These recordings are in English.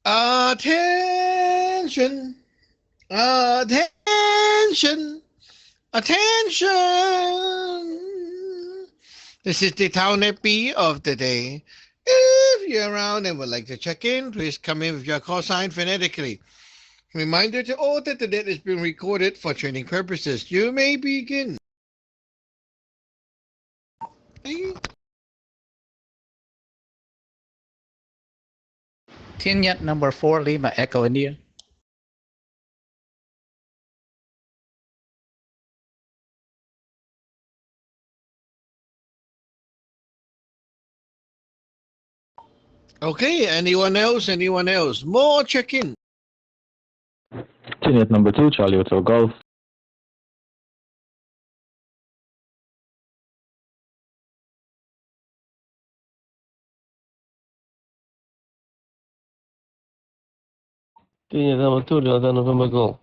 Attention, attention, attention. This is the town EP of the day. If you're around and would like to check in, please come in with your call sign phonetically. Reminder to all that the date is being recorded for training purposes. You may begin. Tianyet number 4 Lima Echo India. Okay, anyone else? Anyone else? More check-in. Tianyet number 2 Charlie Hotel Golf. Tianyet number 2 Delta November Golf.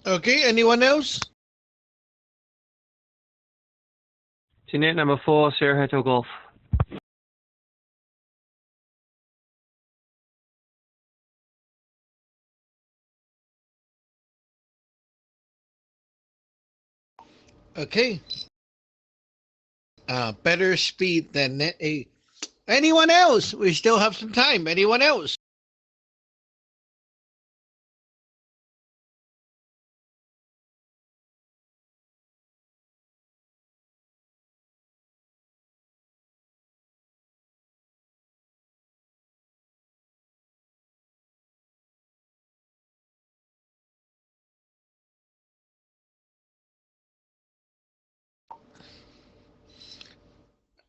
Okay, anyone else? Tianyet number 4 Sierra Hotel Golf. Okay. Better speed than net A. Anyone else? We still have some time. Anyone else?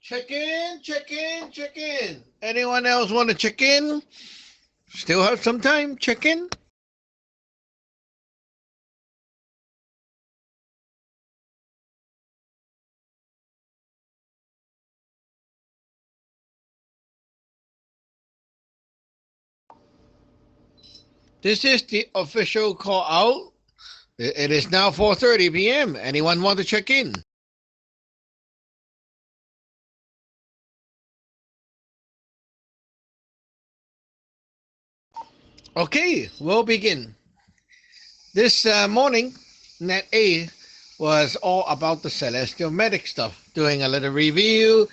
Check in, check in, check in. Anyone else want to check in? Still have some time. Check in. This is the official call out. It is now 4:30 p.m. Anyone want to check in? Okay, we'll begin. This morning, Net A was all about the celestial medic stuff, doing a little review,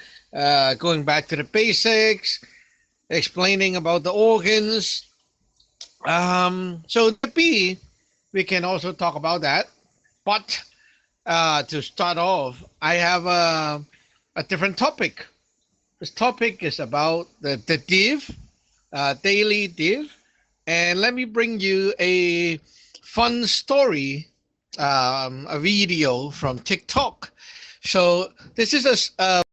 going back to the basics, explaining about the organs. So the B, we can also talk about that. But to start off, I have a different topic. This topic is about the div, daily div. And let me bring you a fun story, a video from TikTok. So this is a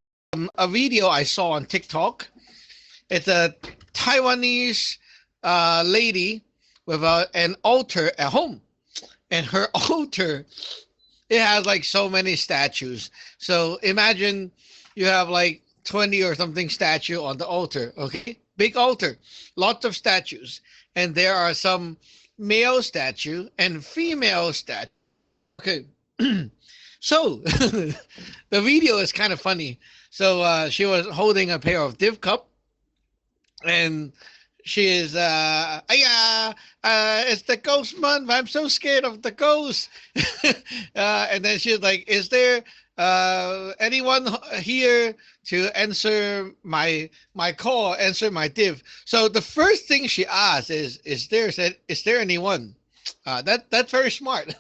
video I saw on TikTok. It's a Taiwanese lady with an altar at home. And her altar, it has like so many statues. So imagine you have like 20 or something statue on the altar, okay? Big altar, lots of statues. And there are some male statue and female statue. Okay. So the video is kind of funny. So she was holding a pair of div cup and she is it's the ghost month. I'm so scared of the ghost. And then she's like, is there anyone here to answer my call, answer my div? So the first thing she asked is there anyone? That's very smart.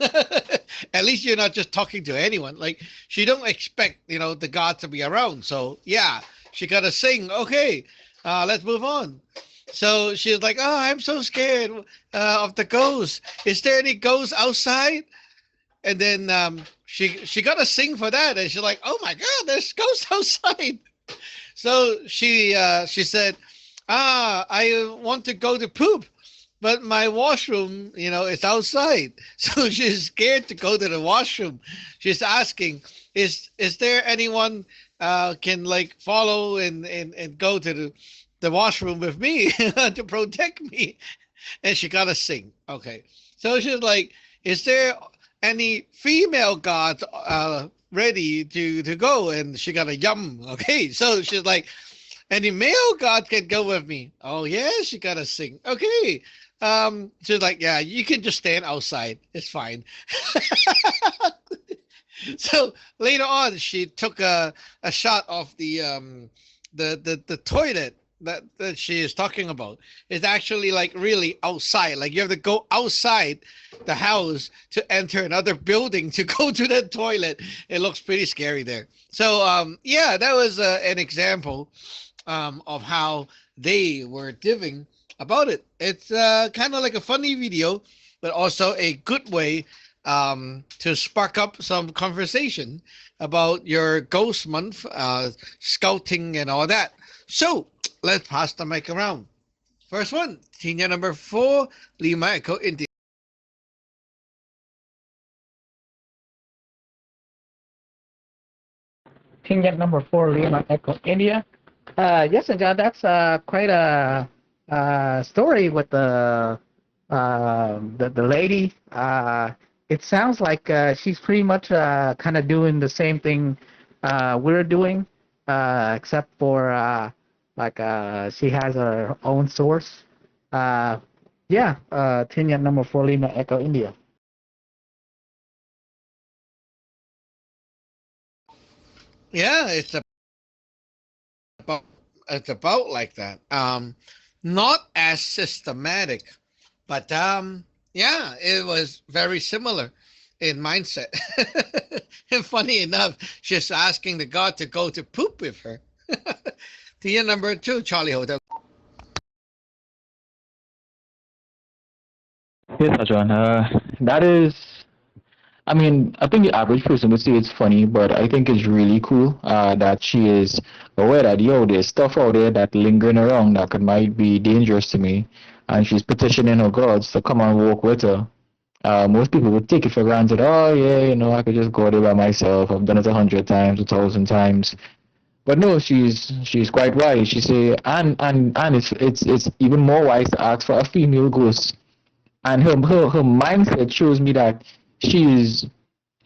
At least you're not just talking to anyone. Like she don't expect the god to be around. So yeah, she gotta sing. Okay, let's move on. So she's like, oh, I'm so scared of the ghost. Is there any ghosts outside? And then she got to sing for that, and she's like, "Oh my God, there's ghosts outside." So she said, I want to go to poop, but my washroom, is outside. So she's scared to go to the washroom. She's asking, is there anyone can like follow and go to the washroom with me to protect me? and she gotta sing. Okay, so she's like, "Is there any female gods ready to go?" And she got a yum. Okay, so she's like, "Any male god can go with me." Oh yeah, she gotta sing. Okay, she's like, "Yeah, you can just stand outside. It's fine." So later on, she took a shot of the toilet that she is talking about. It's actually like really outside. Like you have to go outside the house to enter another building to go to the toilet. It looks pretty scary there. So yeah, that was an example of how they were diving about it. It's kind of like a funny video, but also a good way to spark up some conversation about your ghost month, scouting, and all that. So let's pass the mic around. First one, senior number 4, Lima Echo India. Tingyan number 4, Lima Echo India. Yes, and John, that's quite a story with the lady. It sounds like she's pretty much kind of doing the same thing we're doing, except for like she has her own source. Yeah, Tingyan number 4, Lima Echo India. Yeah, about it's about like that. Not as systematic, but yeah, it was very similar in mindset. And funny enough, she's asking the god to go to poop with her. Tier number 2, Charlie Hotel. Yes, Ajahn. That is, I mean, I think the average person would say it's funny, but I think it's really cool that she is aware that, yo, there's stuff out there that lingering around that could might be dangerous to me, and she's petitioning her gods to come and walk with her. Most people would take it for granted. Oh, yeah, I could just go there by myself. I've done it 100 times, 1,000 times. But no, she's quite wise. She say, and it's even more wise to ask for a female ghost, and her mindset shows me that she's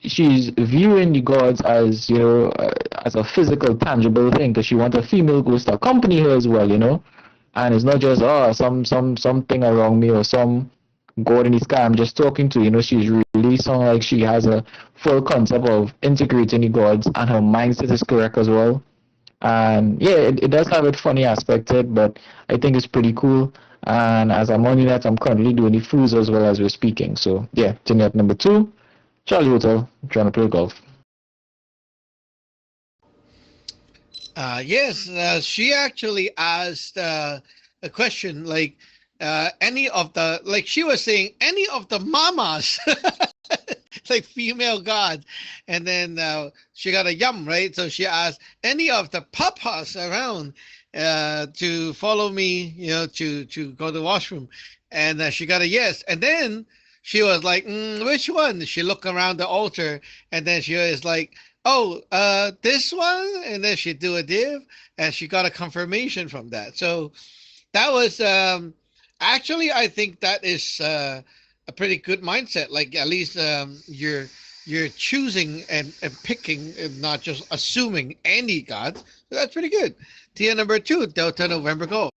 she's viewing the gods as as a physical tangible thing, because she wants a female ghost to accompany her as well, and it's not just something around me or some god in the sky I'm just talking to. She's really sound like she has a full concept of integrating the gods, and her mindset is correct as well. And yeah, it does have a funny aspect to it, but I think it's pretty cool. And as I'm on that, I'm currently doing the foods as well as we're speaking. So yeah, turn at number 2, Charlie Hotel, trying to play golf. Yes, she actually asked a question like any of the, like she was saying, any of the mamas, like female gods. And then she got a yum, right? So she asked any of the papas around to follow me, to go to the washroom. And she got a yes. And then she was like, which one? She looked around the altar, and then she was like, oh, this one. And then she do a div, and she got a confirmation from that. So that was actually, I think that is a pretty good mindset. Like at least you're choosing and picking, and not just assuming any god. So that's pretty good. Tier number 2, Delta November Golf.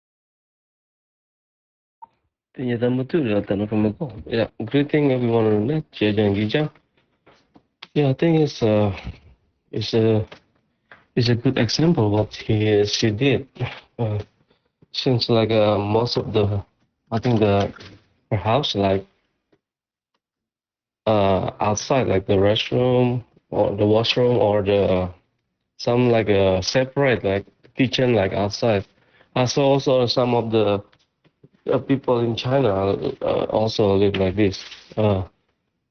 Tinya number 2, Delta November Golf. Yeah, greeting everyone on the net, Jia Gijang. Yeah, I think it's a it's a good example what she did. Uh, since like most of the, I think her house like outside, like the restroom or the washroom or the some like separate like kitchen like outside. I saw also some of the people in China also live like this.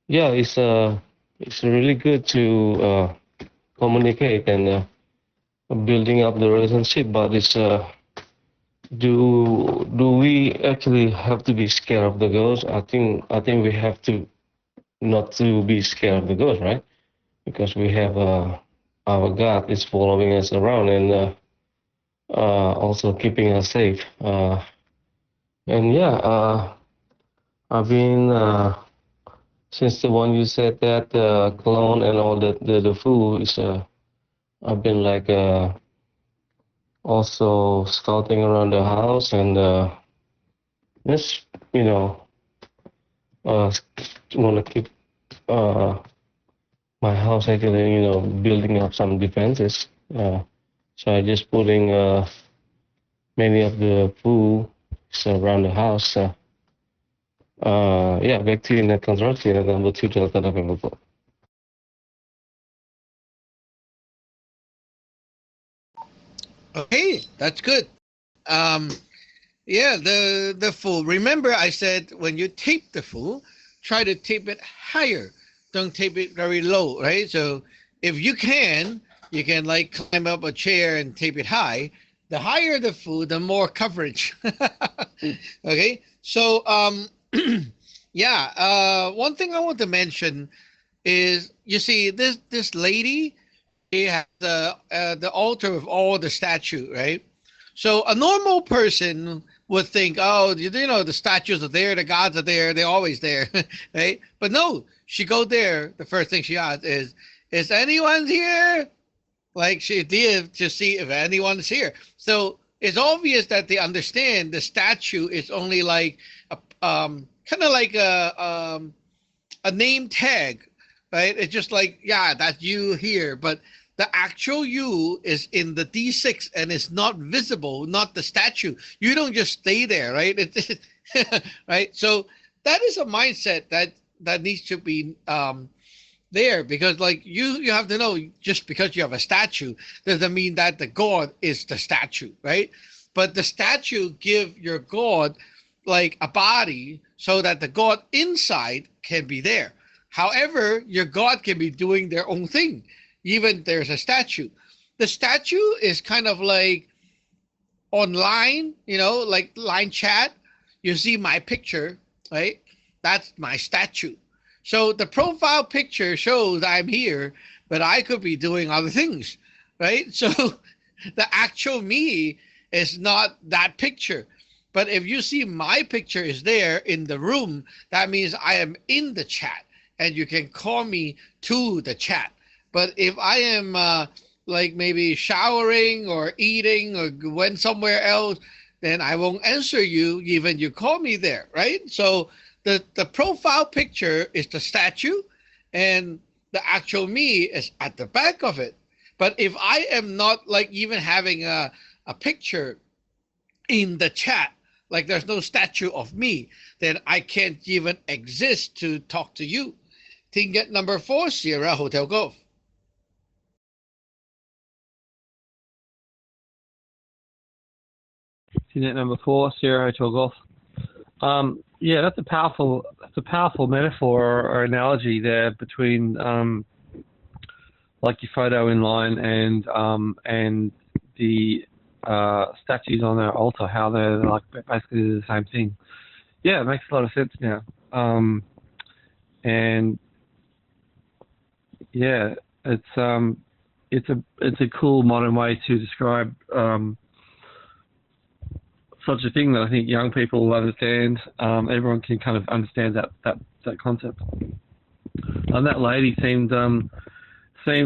Yeah, it's really good to communicate and building up the relationship, but it's do we actually have to be scared of the ghost? I think we have to not to be scared of the ghost, right? Because we have our God is following us around and also keeping us safe. And yeah, I've been since the one you said that clone and all the food is I've been like also scouting around the house and just uh want to keep uh my house actually building up some defenses. So I just putting many of the food around the house. Yeah, back to you, net construction and number two Delta November. Okay, that's good. Um, yeah, the full. Remember, I said when you tape the full, try to tape it higher. Don't tape it very low, right? So if you can like climb up a chair and tape it high. The higher the full, the more coverage. Okay, so yeah, one thing I want to mention is you see this lady, he has the altar of all the statue, right? So a normal person would think, oh, you know, the statues are there, the gods are there, they're always there, right? But no, she go there. The first thing she asks is anyone here? Like she did to see if anyone's here. So it's obvious that they understand the statue is only like a kind of like a name tag, right? It's just like, yeah, that's you here, but the actual you is in the D6 and it's not visible, not the statue. You don't just stay there, right? Right. So that is a mindset that needs to be there, because like you have to know, just because you have a statue doesn't mean that the god is the statue, right? But the statue give your god like a body so that the god inside can be there. However, your god can be doing their own thing even there's a statue. The statue is kind of like online, you know, like line chat. You see my picture, right? That's my statue. So the profile picture shows I'm here, but I could be doing other things, right? So the actual me is not that picture. But if you see my picture is there in the room, that means I am in the chat and you can call me to the chat. But if I am like maybe showering or eating or went somewhere else, then I won't answer you even you call me there, right? So the profile picture is the statue and the actual me is at the back of it. But if I am not like even having a picture in the chat, like there's no statue of me, then I can't even exist to talk to you. Ticket number 4, Sierra Hotel Golf. Unit number 4, Sierra Hotel Golf. Yeah, that's a powerful metaphor or analogy there between like your photo in line and the statues on their altar, how they're like basically the same thing. Yeah, it makes a lot of sense now. And yeah, it's a cool modern way to describe such a thing that I think young people will understand. Everyone can kind of understand that concept. And that lady seemed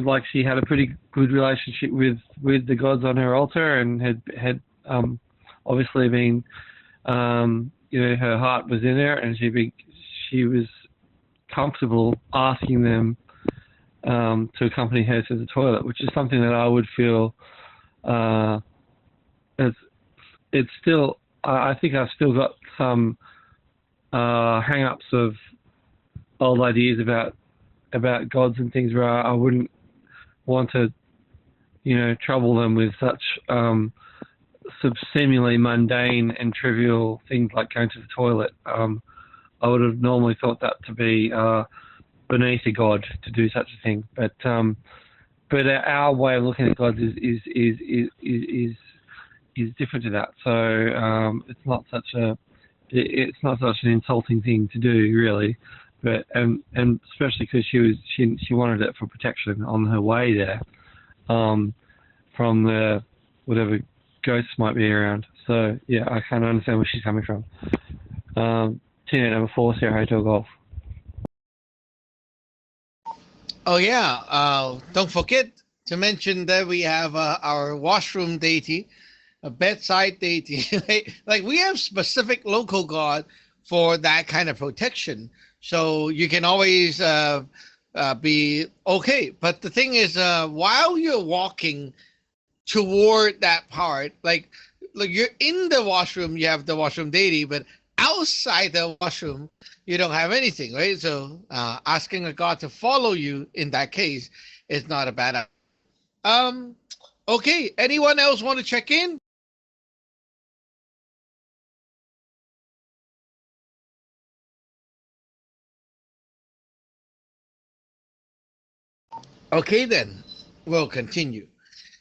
like she had a pretty good relationship with the gods on her altar, and had obviously been her heart was in there, and she was comfortable asking them to accompany her to the toilet, which is something that I would feel it's still, I think I've still got some hang-ups of old ideas about gods and things, where I wouldn't want to, trouble them with such seemingly mundane and trivial things like going to the toilet. I would have normally thought that to be beneath a god to do such a thing, but our way of looking at gods is different to that. So it's not such an insulting thing to do, really. But and especially because she wanted it for protection on her way there, from the whatever ghosts might be around. So yeah, I kind of understand where she's coming from. TNet number 4, Sierra Hotel Golf. Oh yeah, don't forget to mention that we have our washroom deity, a bedside deity. Like we have specific local god for that kind of protection, so you can always be okay. But the thing is, while you're walking toward that part, like you're in the washroom, you have the washroom deity, but outside the washroom, you don't have anything, right? So asking a god to follow you in that case is not a bad idea. Okay, anyone else want to check in? Okay, then we'll continue.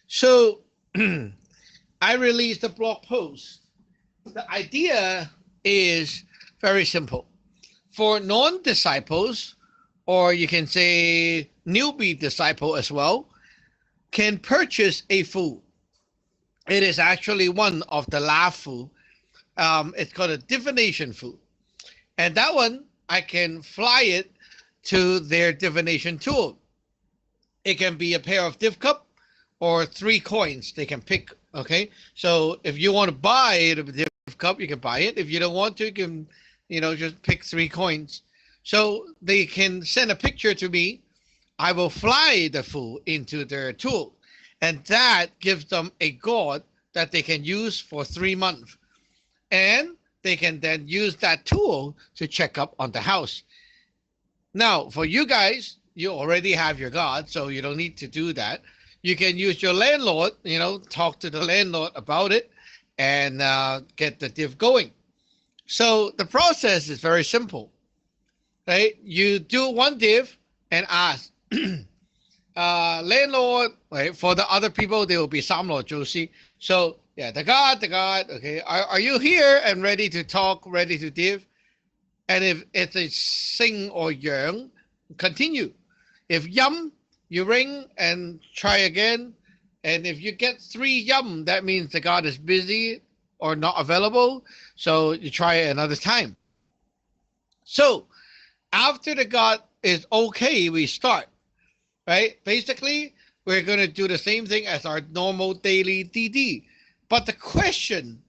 So I released a blog post. The idea is very simple. For non-disciples, or you can say newbie disciple as well, can purchase a food. It is actually one of the last food. It's called a divination food. And that one, I can fly it to their divination tool. It can be a pair of div cup or 3 coins they can pick. Okay, so if you want to buy the div cup, you can buy it. If you don't want to, you can, just pick 3 coins. So they can send a picture to me. I will fly the food into their tool, and that gives them a god that they can use for 3 months. And they can then use that tool to check up on the house. Now, for you guys, you already have your god, so you don't need to do that. You can use your landlord, talk to the landlord about it and get the div going. So the process is very simple, right? You do one div and ask, landlord, right? For the other people, they will be 三羅做師. So yeah, the god, okay, are you here and ready to talk, ready to div? And if it's a sing or yang, continue. If yum, you ring and try again. And if you get 3 yum, that means the god is busy or not available. So you try it another time. So after the god is okay, we start, right? Basically, we're going to do the same thing as our normal daily DD. But the question,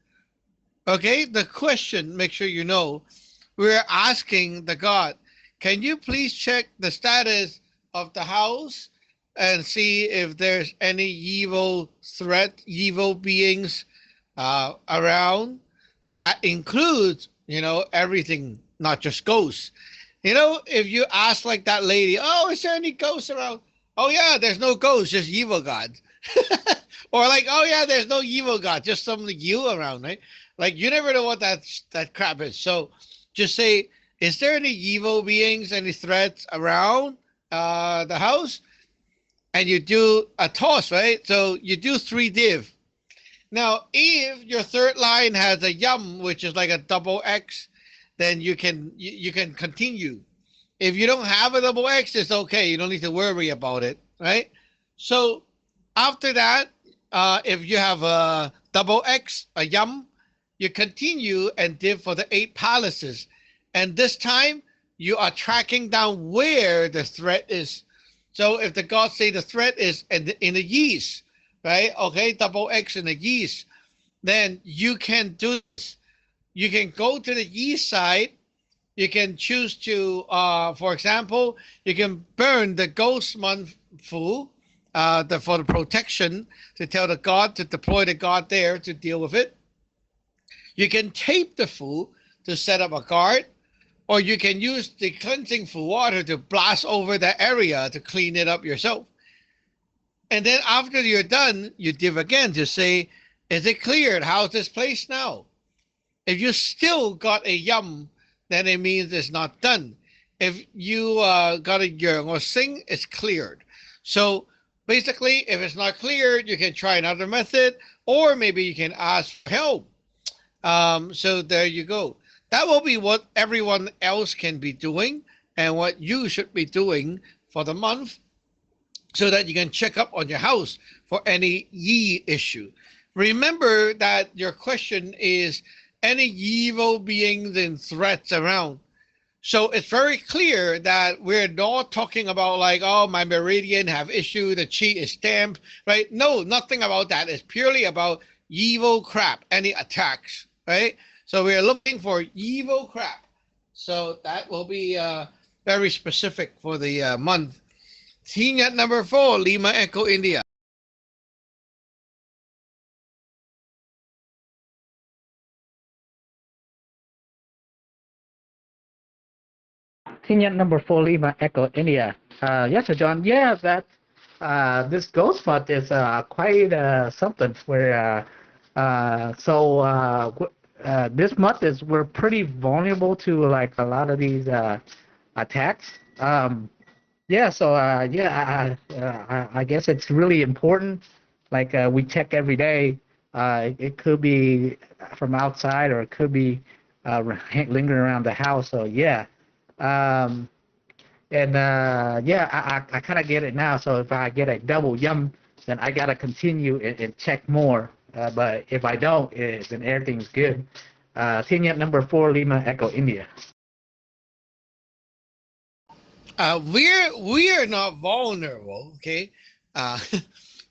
make sure you know, we're asking the god, can you please check the status of the house and see if there's any evil threat, evil beings around? That includes, everything, not just ghosts. If you ask like that lady, oh, is there any ghosts around? Oh yeah, there's no ghosts, just evil gods. Or like, oh yeah, there's no evil god, just some you around, right? Like you never know what that crap is. So just say, is there any evil beings, any threats around the house? And you do a toss, right? So you do 3 div. Now, if your third line has a yum, which is like a double X, then you can continue. If you don't have a double X, it's okay. You don't need to worry about it, right? So after that, if you have a double X, a yum, you continue and div for the 8 palaces. And this time, you are tracking down where the threat is. So if the gods say the threat is in the east, right? Okay, double X in the east, then you can do this. You can go to the east side. You can choose to, for example, you can burn the ghost month for the protection, to tell the god to deploy the god there to deal with it. You can tape the food to set up a guard, or you can use the cleansing for water to blast over the area to clean it up yourself. And then after you're done, you div again to say, is it cleared? How's this place now? If you still got a yum, then it means it's not done. If you got a yang or sing, it's cleared. So basically, if it's not cleared, you can try another method, or maybe you can ask for help. So there you go. That will be what everyone else can be doing and what you should be doing for the month, so that you can check up on your house for any yi issue. Remember that your question is any evil beings and threats around. So it's very clear that we're not talking about like, oh, my meridian have issue, the chi is stamped, right? No, nothing about that. It's purely about evil crap, any attacks, right? So we're looking for evil crap. So that will be very specific for the month. Team at number 4, Lima Echo India. Senior number 4, Lima Echo India. Yes, Sir John. Yeah, that this ghost month is quite something. Where this month is we're pretty vulnerable to like a lot of these attacks. Yeah, so I guess it's really important. Like we check every day. It could be from outside or it could be lingering around the house. So yeah. Um, and yeah, I kind of get it now. So if I get a double yum, then I gotta continue and check more. But if I don't, then everything's good. Team at number 4, Lima Echo India. We are not vulnerable, okay? Uh,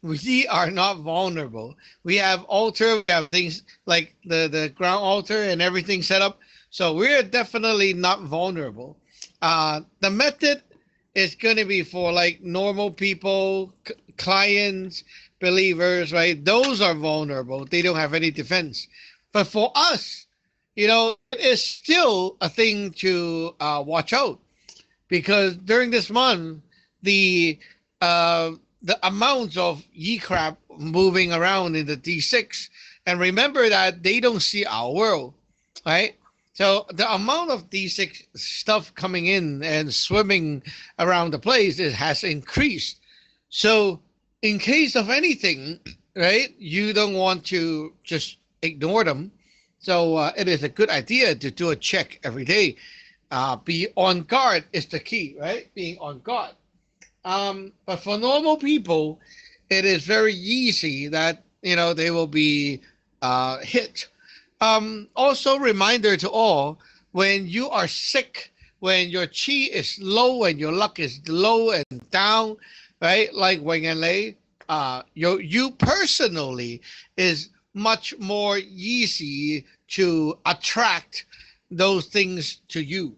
we are not vulnerable. We have altar, we have things like the ground altar and everything set up. So we're definitely not vulnerable. The method is going to be for like normal people, clients, believers, right? Those are vulnerable. They don't have any defense. But for us, it's still a thing to watch out because during this month, the the amounts of ye crap moving around in the D6, and remember that they don't see our world, right? So the amount of D6 stuff coming in and swimming around the place has increased. So in case of anything, right, you don't want to just ignore them. So it is a good idea to do a check every day. Be on guard is the key, right? Being on guard. But for normal people, it is very easy that they will be hit. Also, reminder to all: when you are sick, when your chi is low and your luck is low and down, right? Like Wang and Lei, you personally is much more easy to attract those things to you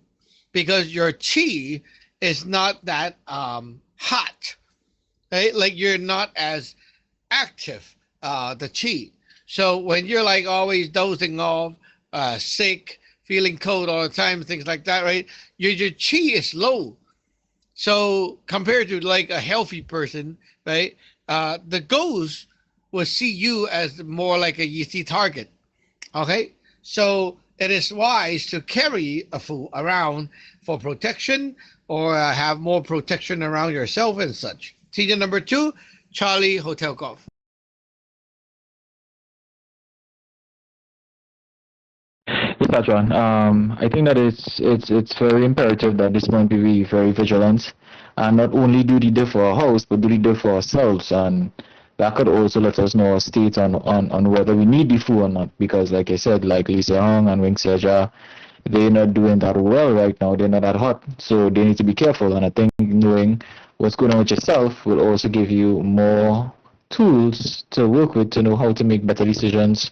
because your chi is not that hot, right? Like you're not as active, the chi. So when you're like always dozing off, sick, feeling cold all the time, things like that, right? Your chi is low. So compared to like a healthy person, right? The ghost will see you as more like a easy target. Okay, so it is wise to carry a fool around for protection or have more protection around yourself and such. Teacher number 2, Charlie Hotel Golf. Yes, John. I think that it's very imperative that this month we be very vigilant and not only do the diff for our house, but do the diff for ourselves. And that could also let us know our state on whether we need the food or not. Because like I said, like Lisa Hong and Wing Seja, they're not doing that well right now. They're not that hot. So they need to be careful. And I think knowing what's going on with yourself will also give you more tools to work with to know how to make better decisions.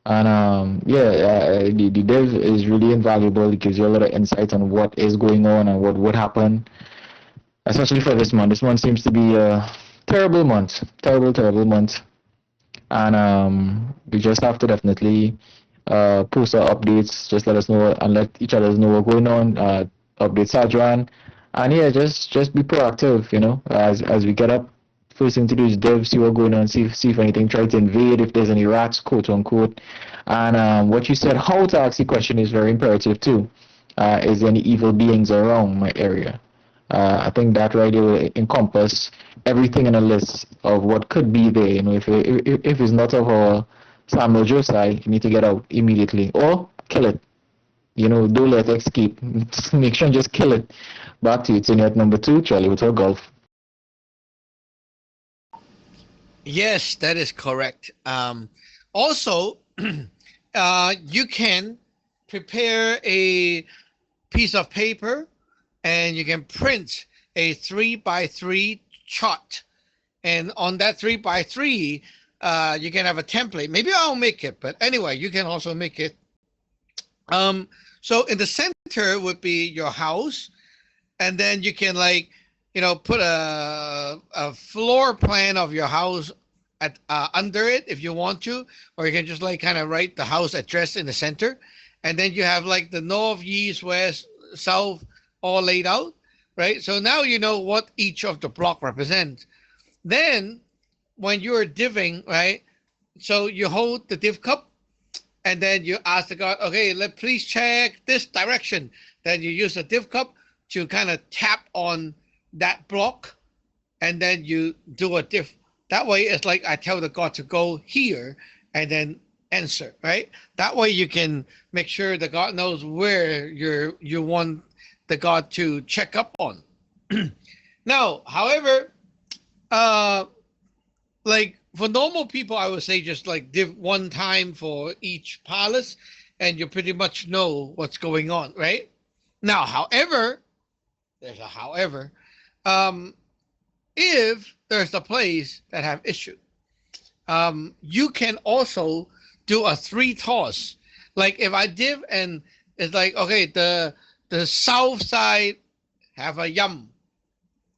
And the dev is really invaluable. It gives you a lot of insight on what is going on and what would happen, especially for this month. This month seems to be a terrible month, terrible month. And we just have to definitely post our updates. Just let us know and let each other know what's going on. Update Sajwan, and yeah, just be proactive. As we get up. First thing to do is dev, see what's going on, see if anything try to invade, if there's any rats, quote unquote. And what you said, how to ask the question is very imperative too. Is there any evil beings around my area? I think that right there will encompass everything in a list of what could be there. If it's not of our Samuel Josai, you need to get out immediately or kill it. Don't let it escape. Make sure and just kill it. Back to you, Tony at number 2, Charlie Hotel Golf. Yes, that is correct. Also, you can prepare a piece of paper and you can print a 3x3 chart. And on that 3x3, you can have a template. Maybe I'll make it, but anyway, you can also make it. So in the center would be your house, and then you can like, put a floor plan of your house at under it if you want to, or you can just like kind of write the house address in the center, and then you have like the north, east, west, south all laid out, right? So now you know what each of the block represents. Then when you're diving, right? So you hold the div cup and then you ask the god, okay, please check this direction. Then you use the div cup to kind of tap on that block and then you do a div. That way it's like I tell the god to go here and then answer, right? That way you can make sure the god knows where you want the god to check up on. Now, however, like for normal people, I would say just like div one time for each palace and you pretty much know what's going on, right? Now, however, there's a however, if there's a place that have issue, you can also do a 3 toss. Like if I div and it's like, okay, the south side have a yum.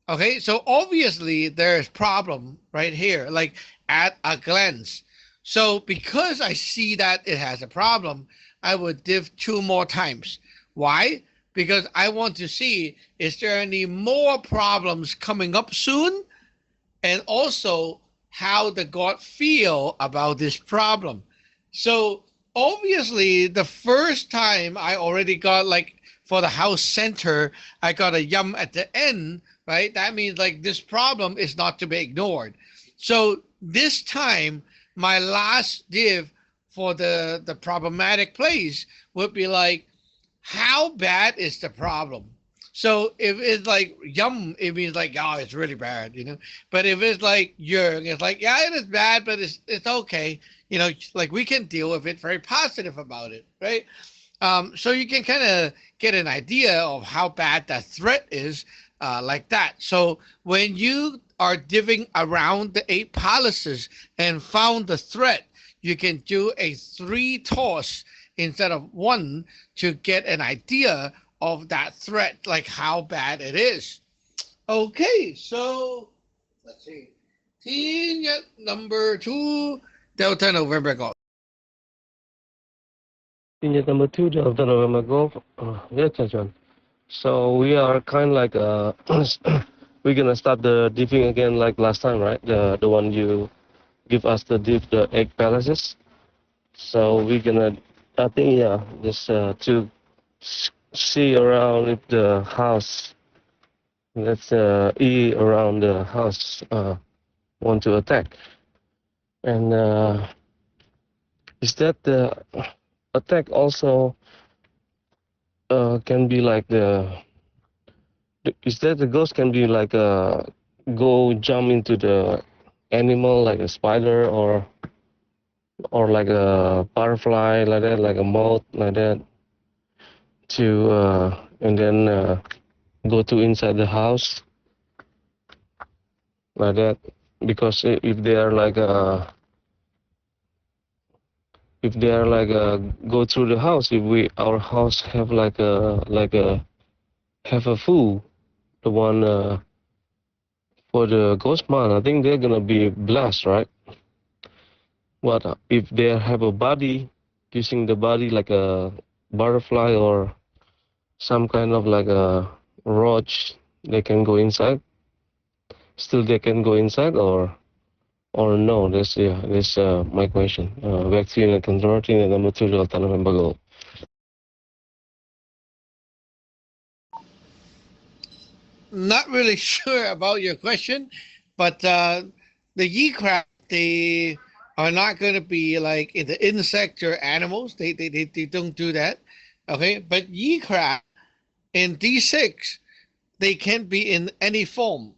Okay, so obviously there's problem right here, like at a glance. So because I see that it has a problem, I would div 2 more times. Why? Because I want to see, is there any more problems coming up soon? And also how the god feel about this problem. So obviously the first time I already got like for the house center, I got a yum at the end, right? That means like this problem is not to be ignored. So this time, my last div for the problematic place would be like, how bad is the problem? So if it's like yum, it means like, oh, it's really bad, But if it's like yang, it's like, yeah, it is bad, but it's okay. Like we can deal with it, very positive about it, right? So you can kind of get an idea of how bad that threat is, like that. So when you are diving around the 8 palaces and found the threat, you can do a 3 toss instead of 1 to get an idea of that threat, like how bad it is. Okay, so let's see. Team number 2, Delta November Golf. Team number 2, Delta November Golf. Yes, John. So we are kind of like we're gonna start the diving again like last time, right? The one you give us the 8 palaces. So we're gonna, I think, yeah, just to see around if the house, let's around the house want to attack. And is that the attack also can be like is that the ghost can be like go jump into the animal like a spider or like a butterfly like that, like a moth like that, to and then go to inside the house like that? Because if they are like go through the house, if our house have like a have a fool, the one for the ghost man, I think they're gonna be blessed, right? But if they have a body, using the body like a butterfly or some kind of like a roach, they can go inside. Still, they can go inside, or no? That's my question. Vaccine and converting and number 2 Delta November Golf. Not really sure about your question, but the Yi crab, they are not going to be like in the insect or animals. They don't do that. Okay, but Yi crab in D6, they can be in any form.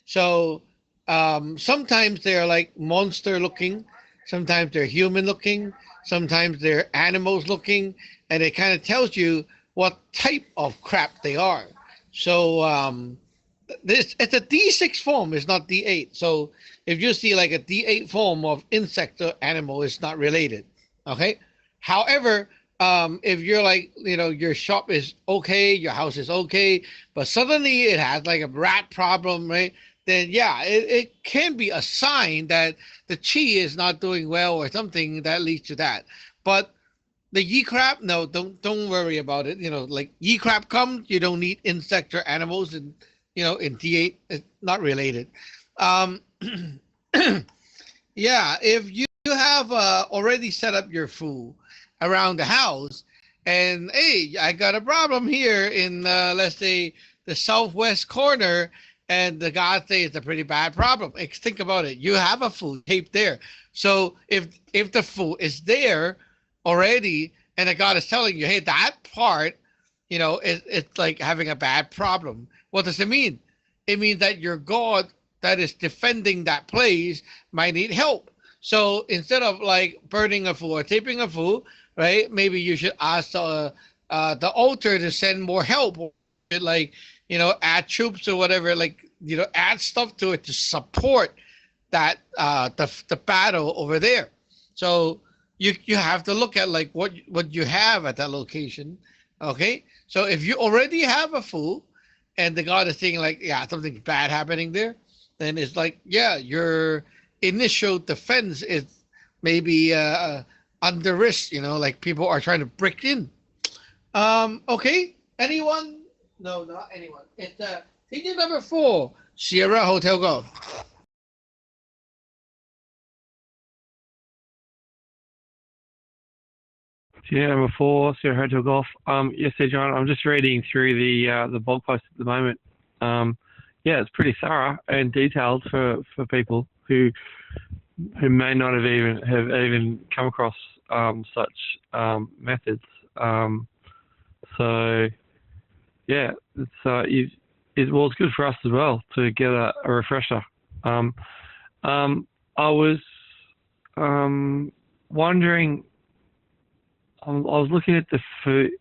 So sometimes they're like monster looking, sometimes they're human looking, sometimes they're animals looking, and it kind of tells you what type of crap they are. So this it's a D6 form, it's not D8. So if you see like a D8 form of insect or animal, it's not related. Okay. However, if you're like, your shop is okay, your house is okay, but suddenly it has like a rat problem, right? Then yeah, it can be a sign that the chi is not doing well or something that leads to that. But the ye crap, no, don't worry about it. Like ye crap comes, you don't need insect or animals, and in D8, it's not related. Um, yeah, if you have already set up your food around the house, and hey, I got a problem here in let's say the southwest corner, and the God say it's a pretty bad problem. Think about it. You have a food tape there, so if the food is there already, and the God is telling you, hey, that part, it's like having a bad problem. What does it mean? It means that your God that is defending that place might need help. So instead of like burning a food or taping a food, right? Maybe you should ask the altar to send more help, or like add troops or whatever, like add stuff to it to support that the battle over there. So you have to look at like what you have at that location. Okay, so if you already have a food, and the God is saying like, yeah, something bad happening there, then it's like, yeah, your initial defense is maybe under risk. Like people are trying to break in. Okay, anyone? No, not anyone. It's ticket number 4, Sierra Hotel Golf. Yeah, number 4, Sierra Hotel Golf. Yes, sir, John. I'm just reading through the blog post at the moment. Yeah, it's pretty thorough and detailed for people who may not have even come across such methods. So yeah, it's good for us as well to get a refresher. I was wondering. I was looking at the food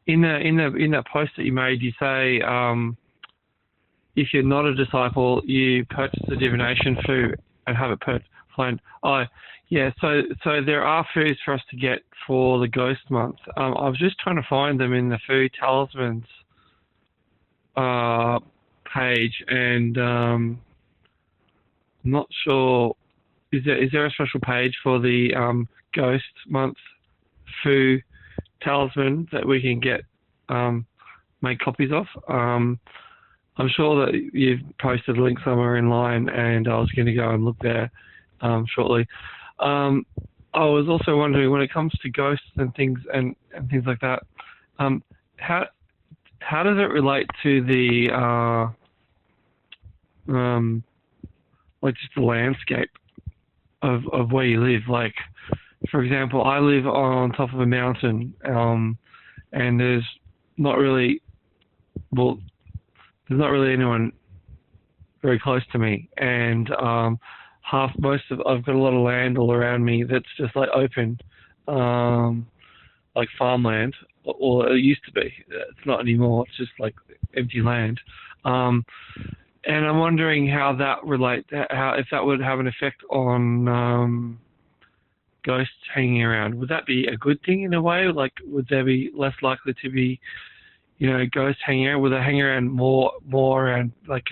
in that post that you made. You say if you're not a disciple, you purchase the divination food and have it flown. Oh, yeah. So there are foods for us to get for the Ghost Month. I was just trying to find them in the Food Talismans page, and I'm not sure. Is there a special page for the Ghost Month food talisman that we can get make copies of? I'm sure that you've posted a link somewhere in line, and I was going to go and look there shortly. I was also wondering, when it comes to ghosts and things like that, how does it relate to the like just the landscape of where you live? Like, for example, I live on top of a mountain, and there's not really anyone very close to me, and I've got a lot of land all around me that's just like open, like farmland, or it used to be. It's not anymore. It's just like empty land. And I'm wondering how that if that would have an effect on ghosts hanging around. Would that be a good thing in a way? Like, would there be less likely to be, ghosts hanging around? Would they hang around more around like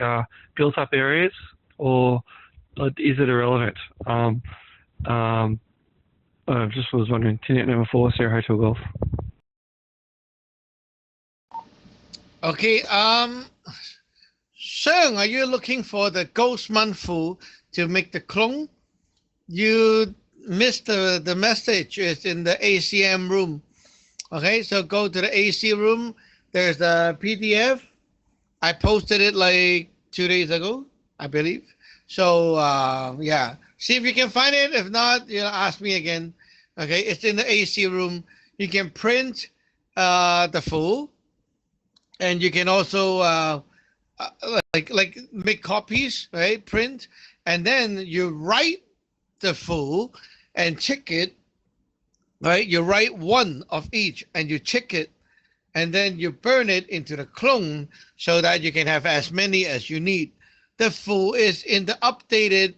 built up areas, or is it irrelevant? Just was wondering. Ticket number 4, Sierra Hotel Golf. Okay, Sheng, are you looking for the Ghost Month food to make the clone? You missed the message. It's in the ACM room. Okay, so go to the AC room. There's a PDF. I posted it like 2 days ago, I believe. So yeah, see if you can find it. If not, ask me again. Okay, it's in the AC room. You can print the food, and you can also like make copies, right? Print, and then you write the food, and check it, right? You write one of each and you check it, and then you burn it into the clone so that you can have as many as you need. The full is in the updated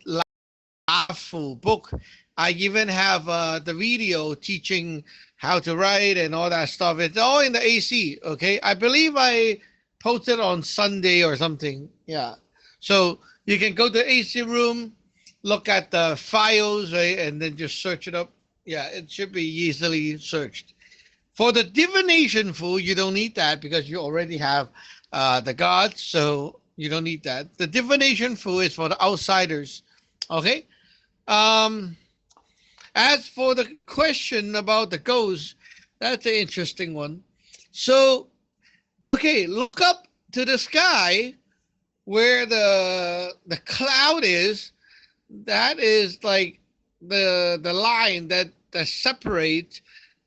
full book. I even have the video teaching how to write and all that stuff. It's all in the AC, okay? I believe I posted on Sunday or something. Yeah. So you can go to AC room, look at the files, right, and then just search it up. Yeah, it should be easily searched. For the divination full, you don't need that because you already have the gods, so you don't need that. The divination full is for the outsiders, okay? As for the question about the ghost, that's an interesting one. So, okay, look up to the sky where the cloud is. That is like the line that separates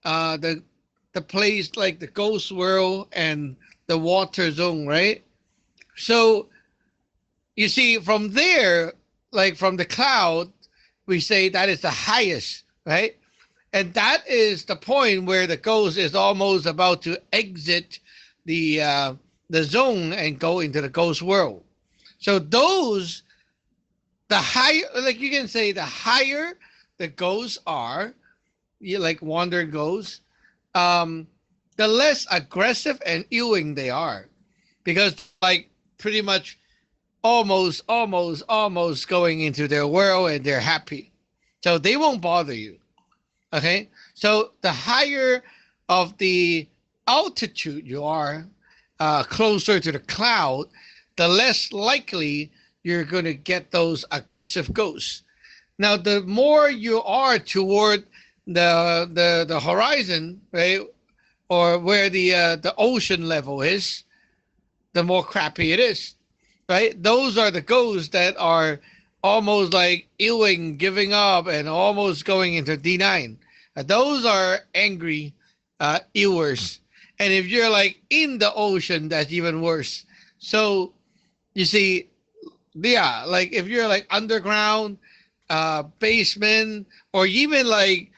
the place like the ghost world and the water zone, right? So you see from there, like from the cloud, we say that is the highest, right? And that is the point where the ghost is almost about to exit the zone and go into the ghost world. So those, the higher, like you can say, the higher the ghosts are, like wander ghosts, the less aggressive and ewing they are, because like pretty much almost going into their world and they're happy, so they won't bother you. Okay, so the higher of the altitude you are, closer to the cloud, the less likely you're going to get those aggressive ghosts. Now, the more you are toward the horizon, right, or where the ocean level is, the more crappy it is, right? Those are the ghosts that are almost like ewing, giving up, and almost going into D9. Those are angry ewers. And if you're like in the ocean, that's even worse. So you see, yeah, like if you're like underground, basement, or even like,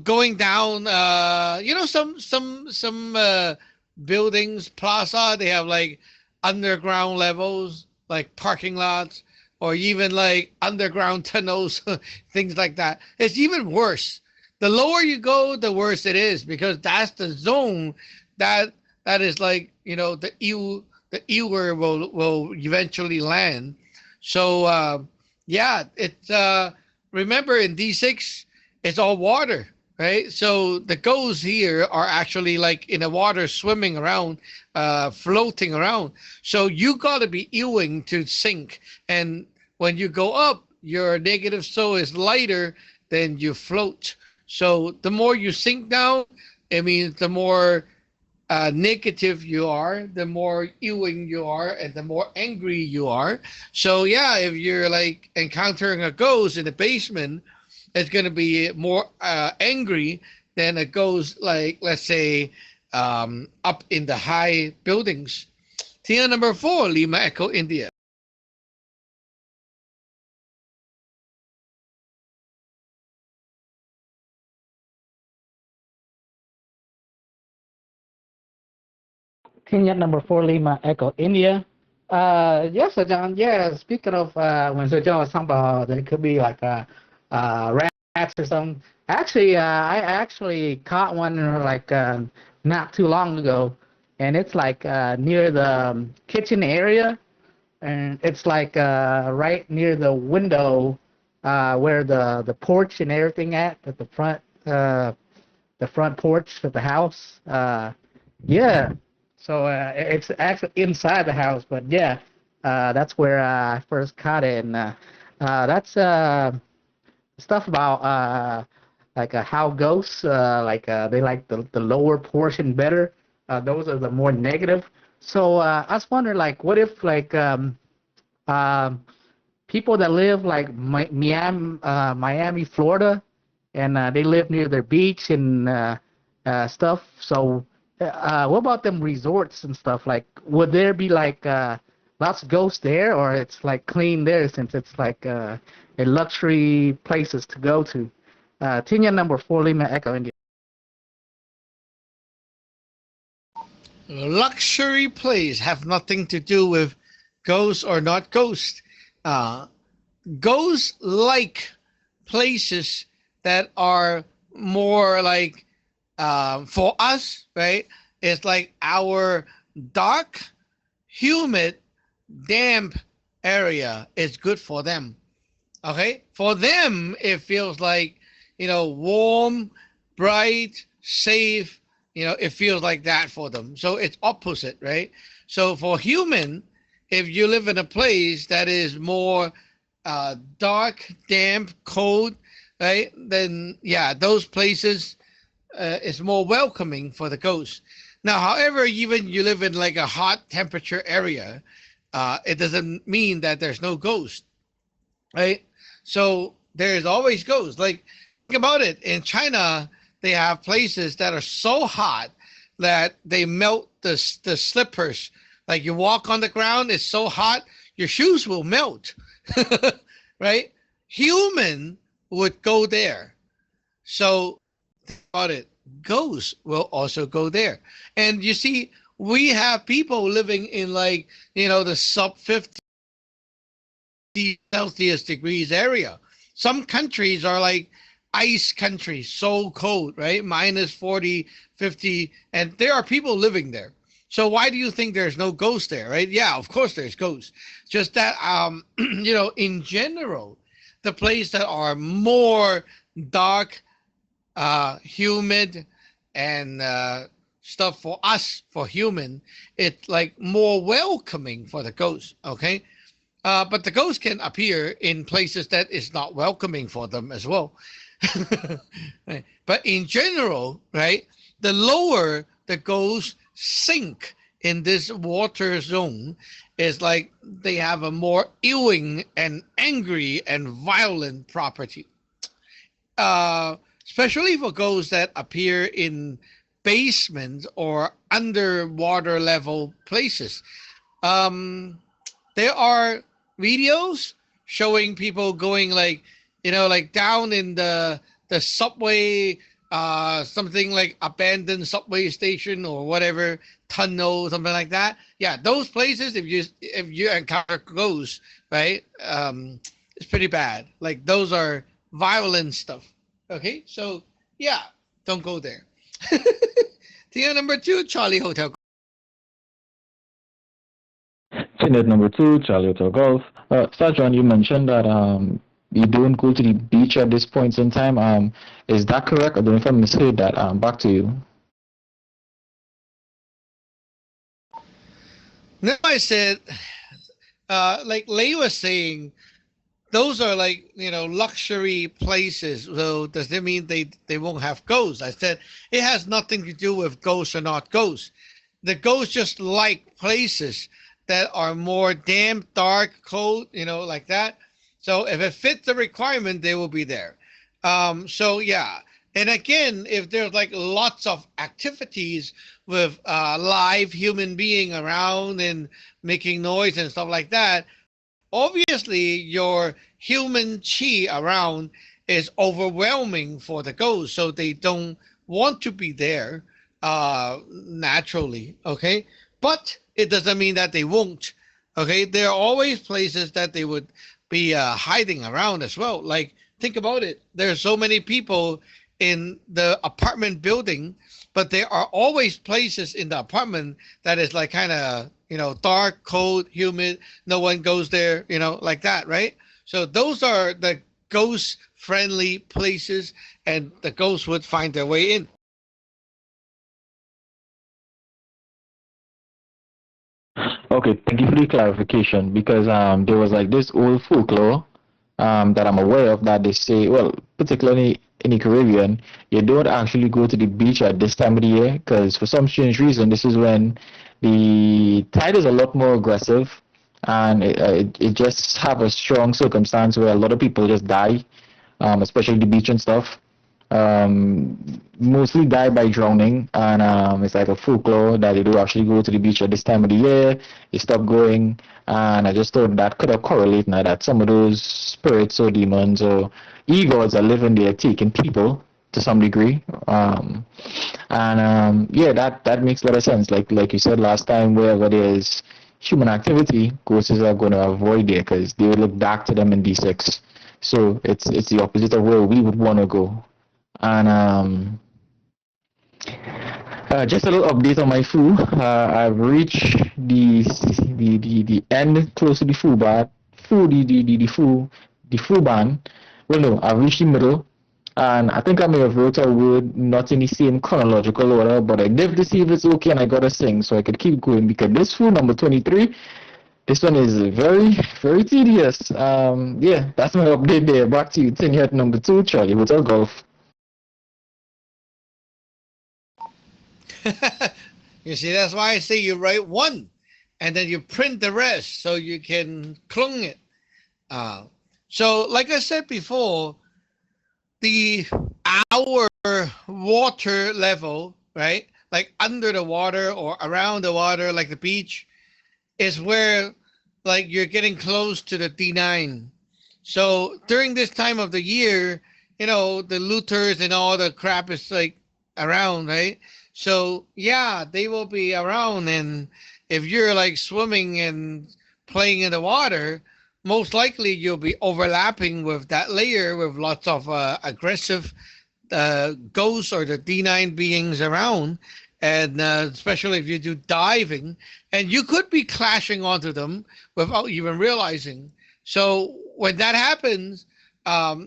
going down, some buildings, plaza, they have like underground levels, like parking lots, or even like underground tunnels, things like that. It's even worse. The lower you go, the worse it is, because that's the zone that is like, the ewer will eventually land. So yeah, it's remember in D6 it's all water, right? So the ghosts here are actually like in the water, swimming around, floating around. So you got to be ewing to sink. And when you go up, your negative soul is lighter than you float. So the more you sink down, it means the more negative you are, the more ewing you are, and the more angry you are. So yeah, if you're like encountering a ghost in the basement, it's going to be more angry than a ghost, like, let's say, up in the high buildings. Tier number 4, Lima Echo India. Kenya number 4, Lima Echo India. Yes, Sir John. Yeah, speaking of when Sir John was talking about that it could be like rats or something. Actually, I actually caught one like not too long ago, and it's like near the kitchen area, and it's like right near the window where the porch and everything at the front porch of the house. Yeah. So it's actually inside the house, but yeah, that's where I first caught it, and that's stuff about like how ghosts they like the lower portion better. Those are the more negative. So I was wondering, like, what if like people that live like Miami, Florida, and they live near their beach and stuff. So what about them resorts and stuff? Like, would there be like lots of ghosts there, or it's like clean there since it's like a luxury places to go to? tin nhắn number 4 Lima Echo India. Luxury plays have nothing to do with ghost or not ghost. Ghosts like places that are more like for us, right? It's like our dark, humid, damp area is good for them. Okay, for them it feels like warm, bright, safe. It feels like that for them. So it's opposite, right? So for human, if you live in a place that is more dark, damp, cold, right? Then yeah, those places is more welcoming for the ghost. Now, however, even you live in like a hot temperature area, it doesn't mean that there's no ghost, right? So there is always ghosts. Like think about it. In China, they have places that are so hot that they melt the slippers. Like you walk on the ground, it's so hot, your shoes will melt, right? Human would go there. So about it, ghosts will also go there. And you see, we have people living in like, the sub 50 Celsius degrees area. Some countries are like ice countries, so cold, right? Minus 40, 50, and there are people living there. So why do you think there's no ghosts there, right? Yeah, of course there's ghosts. Just that, in general, the places that are more dark, humid, and stuff for us, for human, it's like more welcoming for the ghosts, okay? But the ghost can appear in places that is not welcoming for them as well. Right. But in general, right, the lower the ghosts sink in this water zone is like they have a more ewing and angry and violent property. Especially for ghosts that appear in basements or underwater level places. There are videos showing people going like, like down in the subway, something like abandoned subway station or whatever, tunnel, something like that. Yeah, those places, if you encounter ghosts, right, it's pretty bad. Like those are violent stuff. Okay, so yeah, don't go there. Tier number 2, Charlie Hotel. Tenet number 2, Charlie Hotel Golf. Sajon, you mentioned that you don't go to the beach at this point in time. Is that correct? I don't know if I misheard that. Back to you. No, I said, like Lei was saying, those are like, luxury places. So does that mean they won't have ghosts? I said it has nothing to do with ghosts or not ghosts. The ghosts just like places that are more damp, dark, cold, like that. So if it fits the requirement, they will be there. So yeah. And again, if there's like lots of activities with live human being around and making noise and stuff like that, obviously your human chi around is overwhelming for the ghost, so they don't want to be there naturally, okay? But it doesn't mean that they won't, okay? There are always places that they would be hiding around as well. Like, think about it. There's so many people in the apartment building, but there are always places in the apartment that is like kind of, dark, cold, humid. No one goes there, like that, right? So those are the ghost friendly places, and the ghosts would find their way in. Okay, thank you for the clarification, because there was like this old folklore that I'm aware of that they say, well, particularly in the Caribbean, you don't actually go to the beach at this time of the year because for some strange reason, this is when the tide is a lot more aggressive, and it just have a strong circumstance where a lot of people just die, especially the beach and stuff. mostly die by drowning, and it's like a folklore that they do actually go to the beach at this time of the year. They stop going, and I just thought that could have correlated now that some of those spirits or demons or egos are living there, taking people to some degree. Yeah, that makes a lot of sense. Like you said last time, wherever there's human activity, ghosts are going to avoid there because they would look back to them in D6. So it's the opposite of where we would want to go. And just a little update on my foo. I've reached the end close to the foo bar, foo the foo ban. Well, no, I've reached the middle, and I think I may have wrote a word not in the same chronological order, but I lived to see if it's okay, and I gotta sing so I could keep going because this foo number 23. This one is very, very tedious. Yeah, that's my update there. Back to you. 10 at number 2, Charlie Hotel Golf. You see, that's why I say you write one and then you print the rest so you can clone it. So, like I said before, the our water level, right? Like under the water or around the water, like the beach, is where like you're getting close to the D9. So during this time of the year, the looters and all the crap is like around, right? So yeah, they will be around, and if you're like swimming and playing in the water, most likely you'll be overlapping with that layer with lots of aggressive ghosts or the D9 beings around, and especially if you do diving, and you could be clashing onto them without even realizing. So when that happens,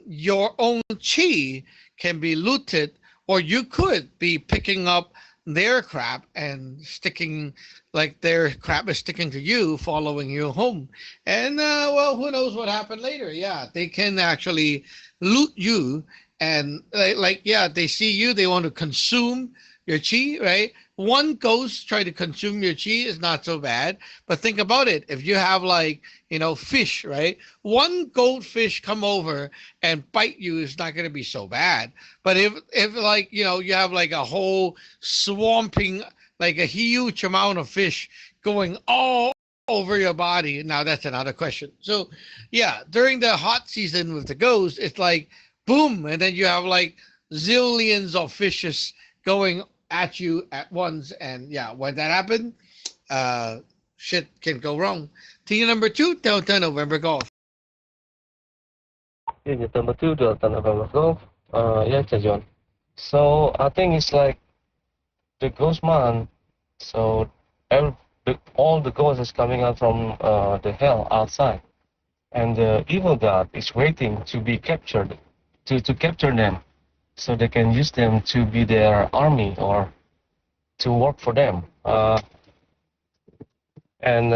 your own chi can be looted, or you could be picking up their crap and sticking, like their crap is sticking to you, following you home. And well, who knows what happened later? Yeah, they can actually loot you, and yeah, they see you, they want to consume your chi, right? One ghost try to consume your chi is not so bad, but think about it. If you have like, fish, right? One goldfish come over and bite you is not going to be so bad. But if like, you have like a whole swamping, like a huge amount of fish going all over your body, now that's another question. So yeah, during the hot season with the ghosts, it's like boom, and then you have like zillions of fishes going at you at once, and yeah, when that happened, shit can go wrong. Team number 2, Delta November Golf. Unit number 2, Delta November Golf. Yeah, John. So I think it's like the ghost man. So all the ghosts is coming out from the hell outside, and the evil god is waiting to be captured, to capture them, so they can use them to be their army or to work for them. And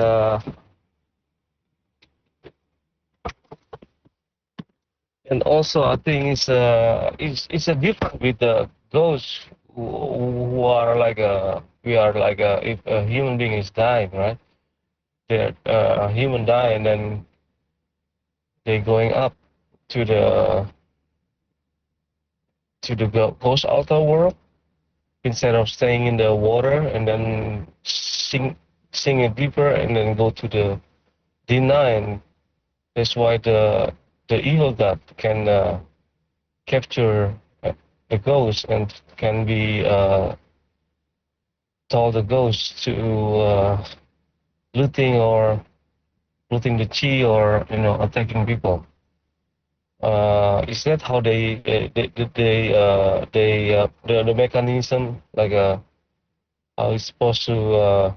also I think it's a different with the those who are like we are like if a human being is dying, right? They're a human die, and then they're going up to the ghost outer world instead of staying in the water and then sing it deeper and then go to the D9. That's why the evil god can capture the ghost and can be told the ghost to looting the chi or attacking people. Is that how the mechanism, like how it's supposed to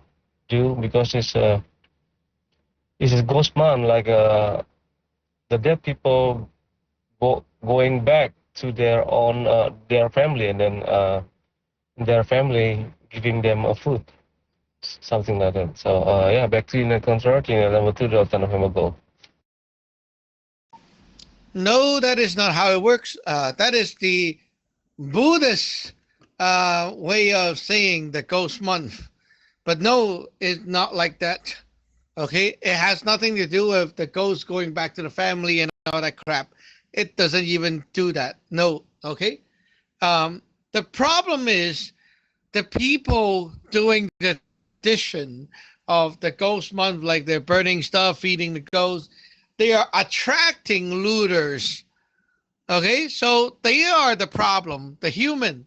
do? Because it's a ghost man, like the dead people going back to their own their family, and then their family giving them a food, something like that. So yeah, back to unit control, unit number 2, Delta November Golf. No, that is not how it works. That is the Buddhist way of saying the ghost month. But no, it's not like that. Okay, it has nothing to do with the ghost going back to the family and all that crap. It doesn't even do that. No, okay. The problem is the people doing the tradition of the ghost month, like they're burning stuff, feeding the ghosts, they are attracting looters. Okay, so they are the problem, the human,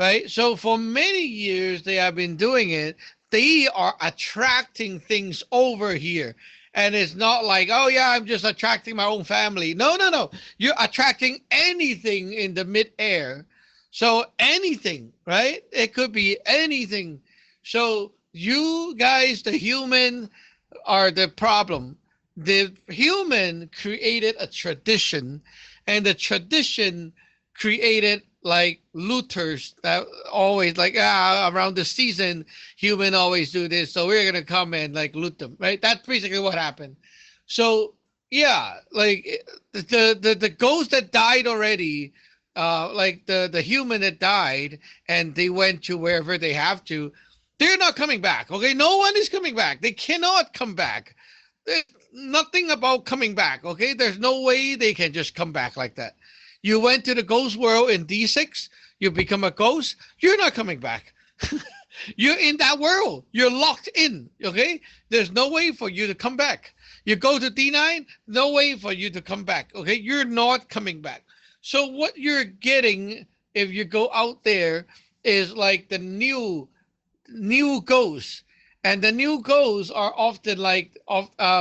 right? So for many years they have been doing it. They are attracting things over here. And it's not like, oh yeah, I'm just attracting my own family. No, no, no. You're attracting anything in the midair. So anything, right? It could be anything. So you guys, the human, are the problem. The human created a tradition, and the tradition created like looters that always like around the season human always do this, so we're gonna come and like loot them, right? That's basically what happened. So yeah, like the ghost that died already, like the human that died and they went to wherever they have to, they're not coming back. Okay, no one is coming back. They cannot come back. There's nothing about coming back. Okay, there's no way they can just come back like that. You went to the ghost world in D6, you become a ghost, you're not coming back. You're in that world. You're locked in, okay? There's no way for you to come back. You go to D9, no way for you to come back, okay? You're not coming back. So what you're getting if you go out there is like the new ghosts. And the new ghosts are often like,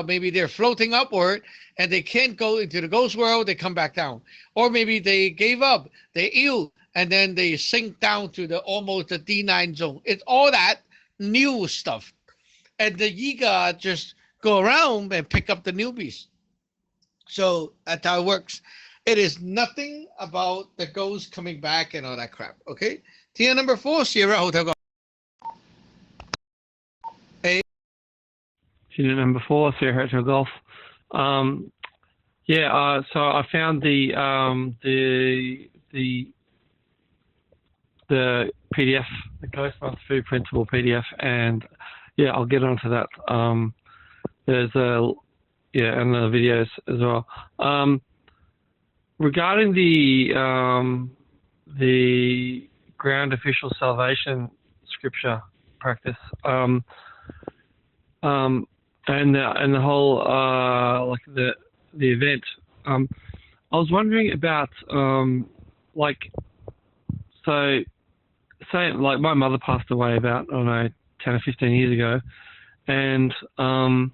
maybe they're floating upward and they can't go into the ghost world, they come back down. Or maybe they gave up, they ill, and then they sink down to the almost the D9 zone. It's all that new stuff. And the Yiga just go around and pick up the newbies. So that's how it works. It is nothing about the ghosts coming back and all that crap, okay? Tier number 4, Sierra Hotel Golf. Unit number 4, Sierra Hotel Golf. So I found the PDF, the Ghostbusters Food Printable PDF, and yeah, I'll get onto that. There's and the videos as well. Regarding the ground official salvation scripture practice, and the whole like the event. I was wondering about say like my mother passed away about, I don't know, 10 or 15 years ago, and I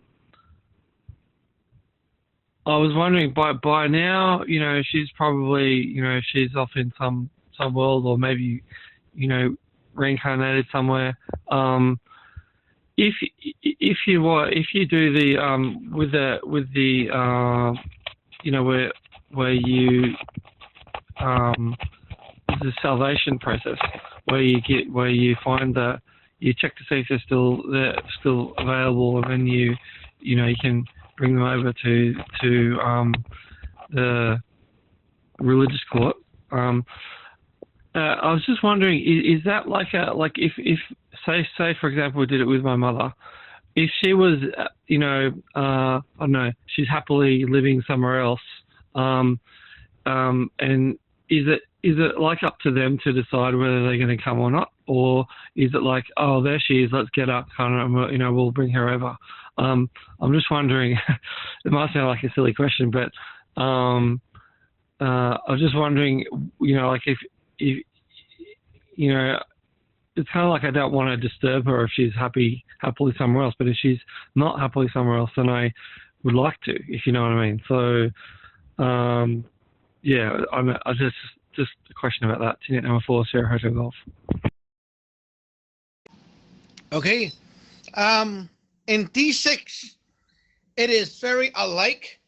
was wondering by now, you know, she's probably, you know, she's off in some world, or maybe, you know, reincarnated somewhere. If you do the with the you know, where you the salvation process, where you find that you check to see if they're still available, and then you know, you can bring them over to the religious court. I was just wondering, is that like if say for example, we did it with my mother, if she was you know, I don't know, she's happily living somewhere else, and is it like up to them to decide whether they're going to come or not, or is it like, oh, there she is, let's get up, kind of, you know, we'll bring her over? I'm just wondering. It might sound like a silly question, but I was just wondering, you know, like if you know, it's kind of like I don't want to disturb her if she's happily somewhere else, but if she's not happily somewhere else, then I would like to, if you know what I mean. So yeah, I just a question about that. Unit number 4, Sierra Hotel Golf. Okay. In D6, it is very alike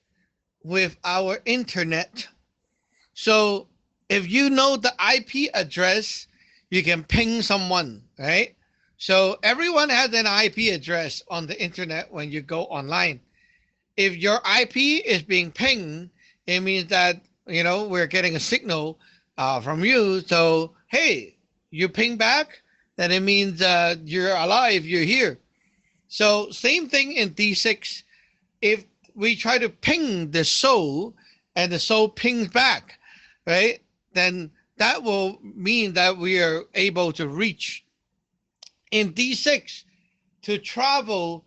with our internet. So if you know the IP address, you can ping someone, right? So everyone has an IP address on the internet when you go online. If your IP is being pinged, it means that, you know, we're getting a signal from you. So, hey, you ping back, then it means you're alive, you're here. So same thing in D6. If we try to ping the soul and the soul pings back, right, then that will mean that we are able to reach in D6 to travel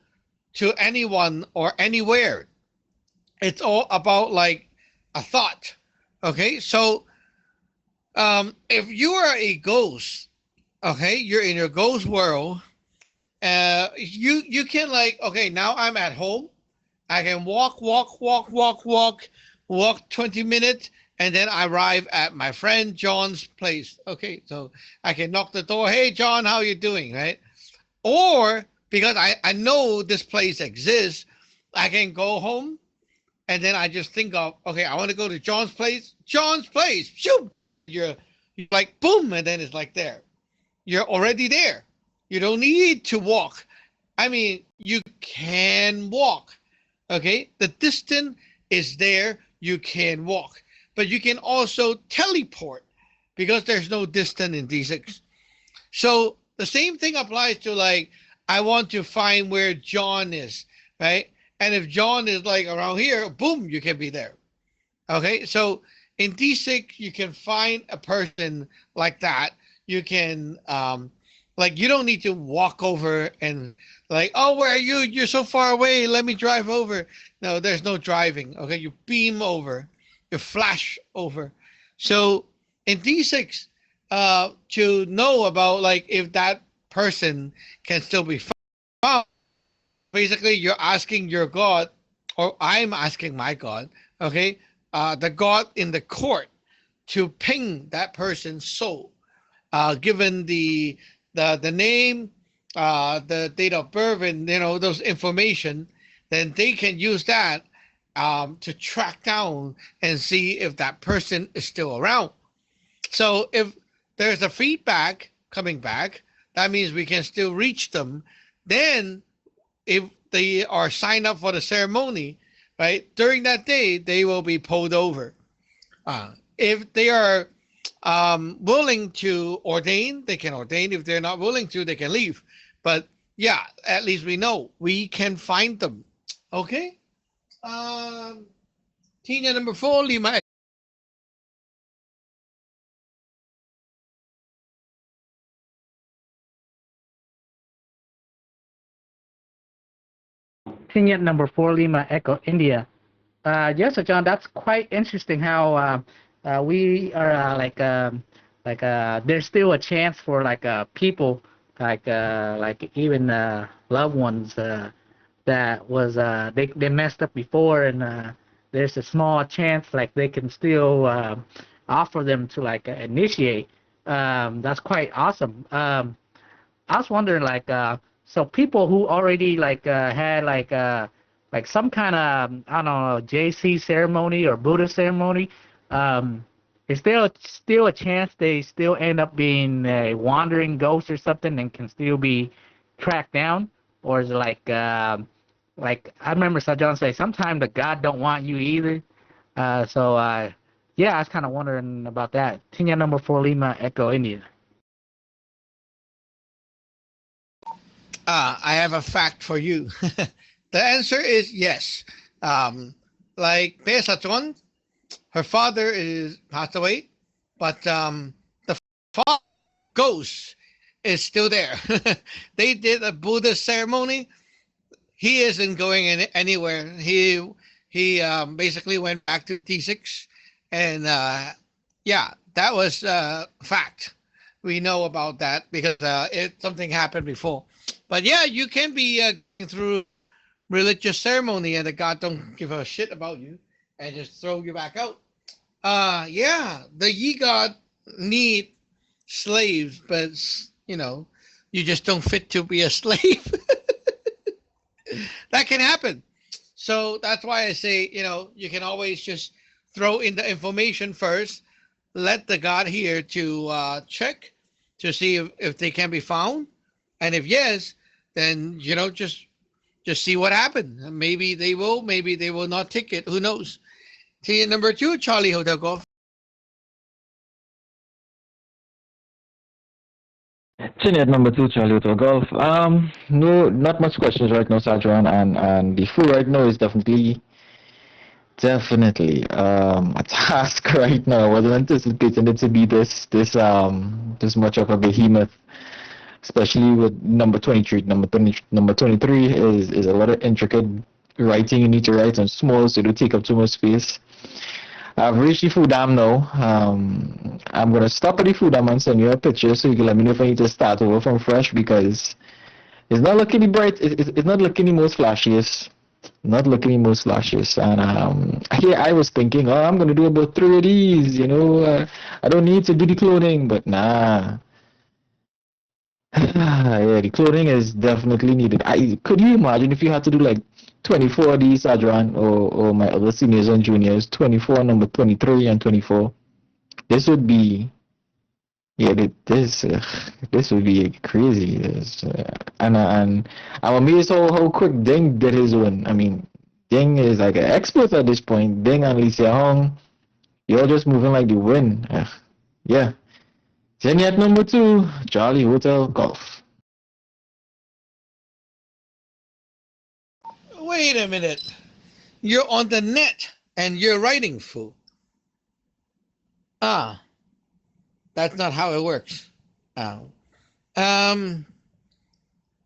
to anyone or anywhere. It's all about like a thought. Okay, so if you are a ghost, okay, you're in your ghost world. You can like, okay, now I'm at home. I can walk 20 minutes, and then I arrive at my friend John's place. Okay, so I can knock the door. Hey, John, how you doing? Right? Or because I know this place exists, I can go home, and then I just think of, okay, I want to go to John's place. John's place. Shoot, you're like boom, and then it's like there. You're already there. You don't need to walk. I mean, you can walk. Okay, the distance is there. You can walk, but you can also teleport because there's no distance in D6. So the same thing applies to like, I want to find where John is, right? And if John is like around here, boom, you can be there. Okay, so in D6, you can find a person like that. You can, like, you don't need to walk over and like, oh, where are you? You're so far away. Let me drive over. No, there's no driving. Okay, you beam over, you flash over. So in D6, to know about like if that person can still be found, basically you're asking your God, or I'm asking my God, okay, the God in the court to ping that person's soul, given the name, the date of birth, and those information, then they can use that to track down and see if that person is still around. So if there's a feedback coming back, that means we can still reach them. Then if they are signed up for the ceremony, right, during that day, they will be pulled over. If they are willing to ordain, they can ordain. If they're not willing to, they can leave. But yeah, at least we know we can find them. Okay. Tina number 4, Lima. Tingit number 4, Lima Echo India. Yes, Sir John, that's quite interesting how we are there's still a chance for people like even loved ones that was they messed up before, and there's a small chance like they can still offer them to initiate. That's quite awesome. I was wondering so people who already had some kind of I don't know JC ceremony or Buddha ceremony, is there still a chance they still end up being a wandering ghost or something and can still be tracked down? Or is it I remember Sir John say sometimes the God don't want you either. Yeah, I was kind of wondering about that. Tina number 4, Lima Echo India. I have a fact for you. The answer is yes. Like Pe Satchon, her father is passed away, but the father ghost is still there. They did a Buddhist ceremony. He isn't going anywhere. He basically went back to D6, and yeah, that was fact. We know about that because something happened before. But yeah, you can be going through religious ceremony and the God don't give a shit about you and just throw you back out. Yeah, the Yi God need slaves, but you just don't fit to be a slave. That can happen. So that's why I say, you can always just throw in the information first, let the God here to check to see if they can be found. And if yes, then, just see what happens. Maybe they will not take it. Who knows? Team number 2, Charlie Hotel Golf. Tenet number 2, Charlie Hotel Golf. No, not much questions right now, Sajran, and the food right now is definitely Definitely. A task right now. I wasn't anticipating it to be this much of a behemoth, especially with number 23. Number 23 is a lot of intricate writing you need to write on small, so it will take up too much space. I've reached the food dam now. I'm gonna stop at the food dam and send you a picture so you can let me know if I need to start over from fresh because it's not looking the bright. It's not looking the most flashiest. Not looking the most flashiest. And here I was thinking, oh, I'm gonna do about 3 of these. I don't need to do the cloning, but nah. Yeah, the clothing is definitely needed. Could you imagine if you had to do like 24 of these, Adran, or my other seniors and juniors, 24, number 23 and 24? This would be, yeah, this would be crazy. And I'm amazed how quick Ding did his one. I mean, Ding is like an expert at this point. Ding and Lisa Hong, you're just moving like the wind. Yeah. Then yet number 2, Charlie Hotel Golf. Wait a minute. You're on the net and you're writing, fool. Ah, that's not how it works. Oh.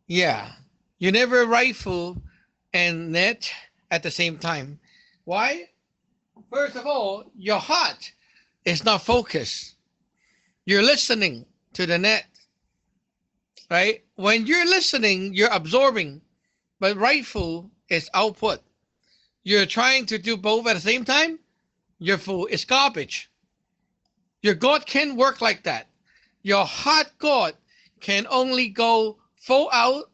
Yeah. You never write, fool, and net at the same time. Why? First of all, your heart is not focused. You're listening to the net, right? When you're listening, you're absorbing, but rightful is output. You're trying to do both at the same time, your food is garbage. Your God can work like that. Your heart God can only go full out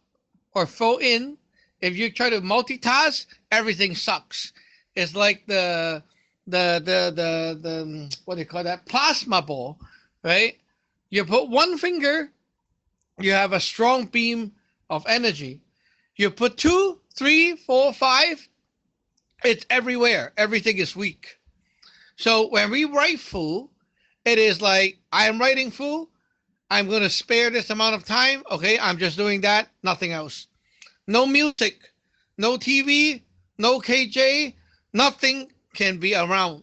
or full in. If you try to multitask, everything sucks. It's like the what do you call that? Plasma ball, right? You put one finger, you have a strong beam of energy. You put 2, 3, 4, 5, it's everywhere. Everything is weak. So when we write full, it is like, I am writing full. I'm going to spare this amount of time. Okay, I'm just doing that, nothing else. No music, no TV, no KJ, nothing can be around.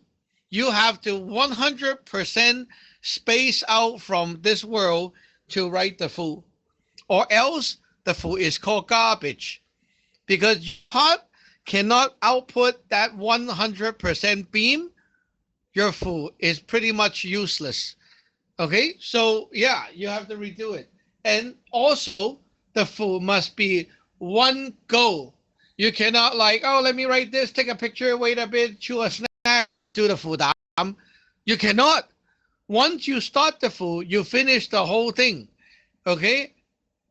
You have to 100% space out from this world to write the full. Or else the full is called garbage. Because your heart cannot output that 100% beam, your full is pretty much useless. Okay, so yeah, you have to redo it. And also, the full must be one go. You cannot like, oh, let me write this, take a picture, wait a bit, chew a snack, do the full dam. You cannot. Once you start the full, you finish the whole thing. Okay,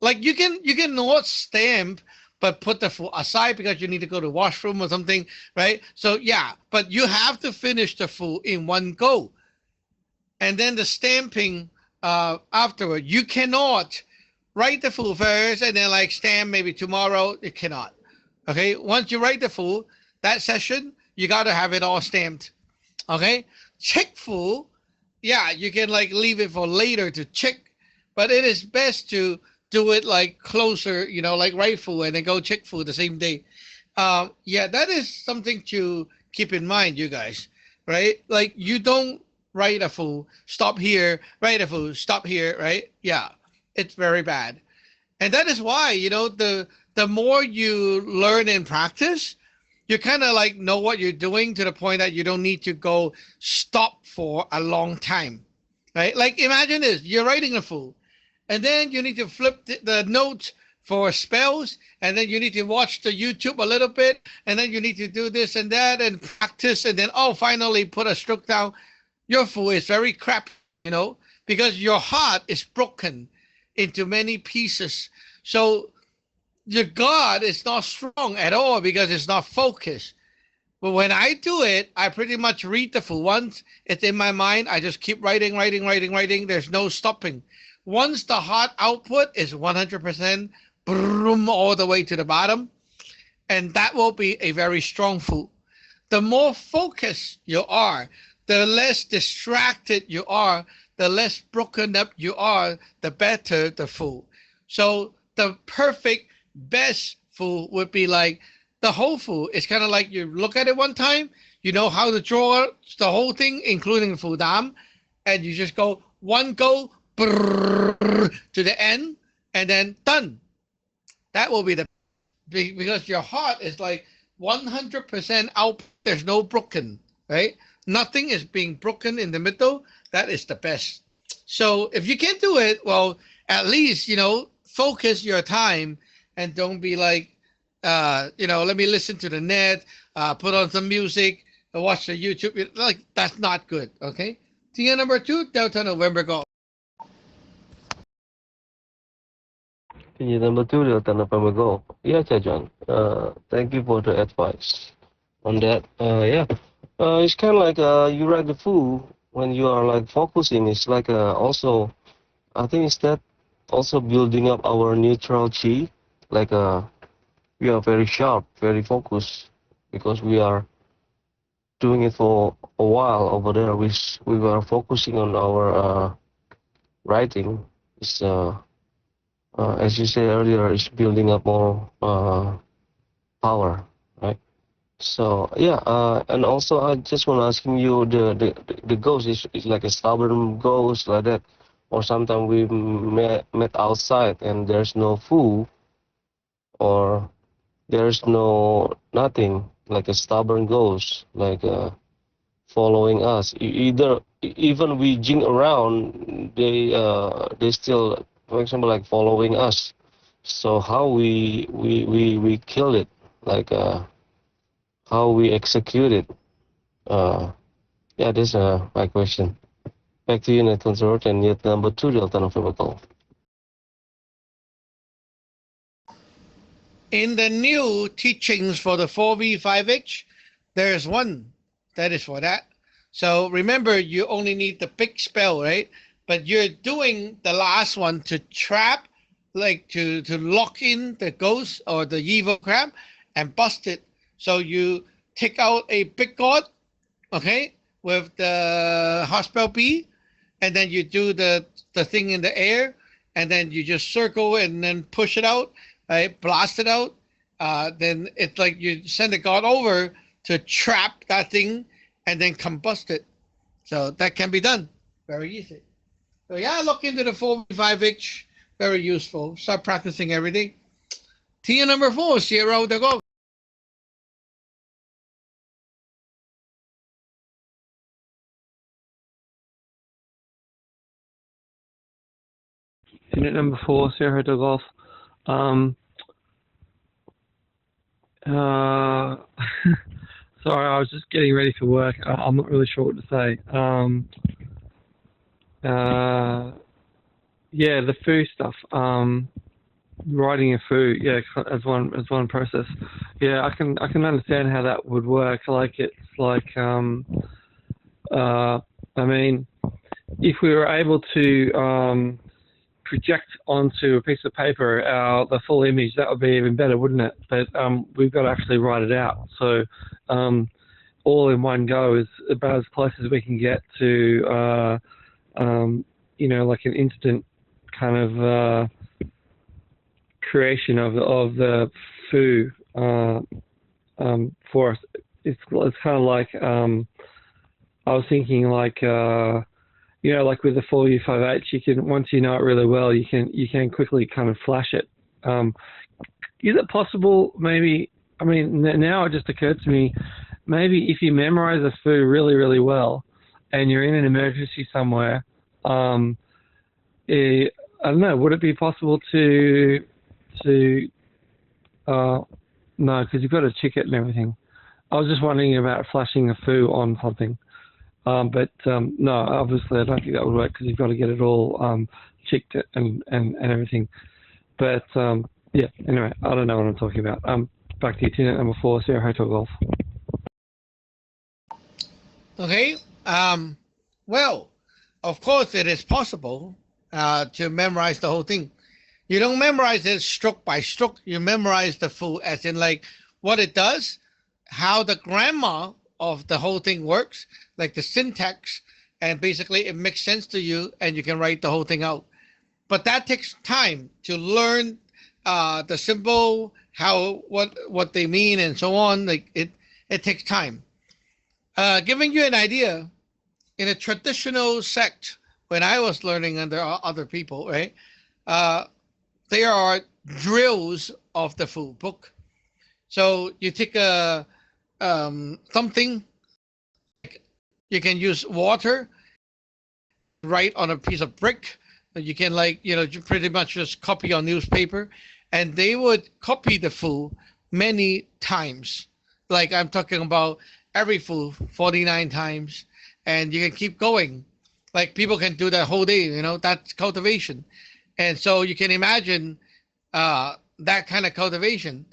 like you can not stamp but put the full aside because you need to go to washroom or something, right? So yeah, but you have to finish the full in one go. And then the stamping afterward, you cannot write the full first and then like stamp maybe tomorrow. It cannot. Okay, once you write the full, that session, you got to have it all stamped. Okay, check full. Yeah, you can like leave it for later to check, but it is best to do it like closer, like write full and then go check full the same day. Yeah, that is something to keep in mind, you guys, right? Like you don't write a full, stop here, write a full, stop here, right? Yeah, it's very bad. And that is why, the more you learn and practice, you kind of like know what you're doing to the point that you don't need to go stop for a long time, right? Like imagine this, you're writing a full, and then you need to flip the notes for spells, and then you need to watch the YouTube a little bit, and then you need to do this and that and practice, and then, finally put a stroke down. Your full is very crap, because your heart is broken into many pieces. So your God is not strong at all because it's not focused. But when I do it, I pretty much read the full. Once it's in my mind, I just keep writing. There's no stopping. Once the heart output is 100%, boom, all the way to the bottom, and that will be a very strong full. The more focused you are, the less distracted you are, the less broken up you are, the better the full. So the perfect best full would be like the whole full. It's kind of like you look at it one time, You know how to draw the whole thing, including Fudam, and you just go one go brrr, to the end, and then done. That will be the because your heart is like 100% out. There's no broken, right? Nothing is being broken in the middle. That is the best. So if you can't do it, well, at least focus your time and don't be like, let me listen to the net, put on some music, watch the YouTube. Like that's not good. Okay. Tier number 2, Delta November Golf. Tier number 2, Delta November Golf. Yeah, Chajan. Thank you for the advice on that. Yeah. It's kind of like you write the food when you are like focusing. It's like also, I think it's that also building up our neutral chi. Like we are very sharp, very focused because we are doing it for a while over there. We were focusing on our writing. It's as you said earlier, it's building up more power, right? So yeah, and also I just want to ask you the ghost is like a stubborn ghost like that, or sometimes we met outside and there's no food or there's no nothing like a stubborn ghost like following us. Either even we jing around, they still, for example, like following us. So how we kill it, like how we execute it. Yeah, this is my question. Back to you, Nathan George, and yet number 2, Delta November Golf. In the new teachings for the 4V5H, there's one that is for that. So remember, you only need the big spell, right? But you're doing the last one to trap, like to lock in the ghost or the evil crab and bust it. So you take out a big god, okay, with the Hospel B, and then you do the thing in the air, and then you just circle and then push it out, right? Blast it out. Then it's like you send the god over to trap that thing and then combust it. So that can be done. Very easy. So yeah, look into the 4V5H. Very useful. Start practicing every day. Tier number 4, Sierra de Go. Unit number 4, Sierra de Golf. Sorry, I was just getting ready for work. I'm not really sure what to say. Yeah, the food stuff. Writing a food, yeah, as one process. Yeah, I can understand how that would work. Like it's like I mean, if we were able to project onto a piece of paper the full image, that would be even better, wouldn't it? But we've got to actually write it out. So all in one go is about as close as we can get to like an instant kind of creation of the foo for us. It's kind of like I was thinking like like with the 4U5H, you can, once you know it really well, you can quickly kind of flash it. Is it possible? Maybe, I mean, now it just occurred to me, maybe if you memorize a foo really, really well, and you're in an emergency somewhere, I don't know, would it be possible to no, because you've got to check it and everything. I was just wondering about flashing a foo on something. But no, obviously I don't think that would work because you've got to get it all checked and everything. But yeah, anyway, I don't know what I'm talking about. Back to you, Unit number 4, Sierra Hotel Golf. Okay. Well, of course it is possible to memorize the whole thing. You don't memorize it stroke by stroke. You memorize the full, as in like what it does, how the grammar of the whole thing works, like the syntax, and basically it makes sense to you and you can write the whole thing out. But that takes time to learn the symbol, what they mean and so on. Like it takes time. Giving you an idea, in a traditional sect, when I was learning under other people, right? There are drills of the food book. So you take a something. You can use water, write on a piece of brick. You can pretty much just copy on newspaper, and they would copy the food many times. Like I'm talking about every food 49 times, and you can keep going. Like people can do that whole day. That's cultivation, and so you can imagine that kind of cultivation,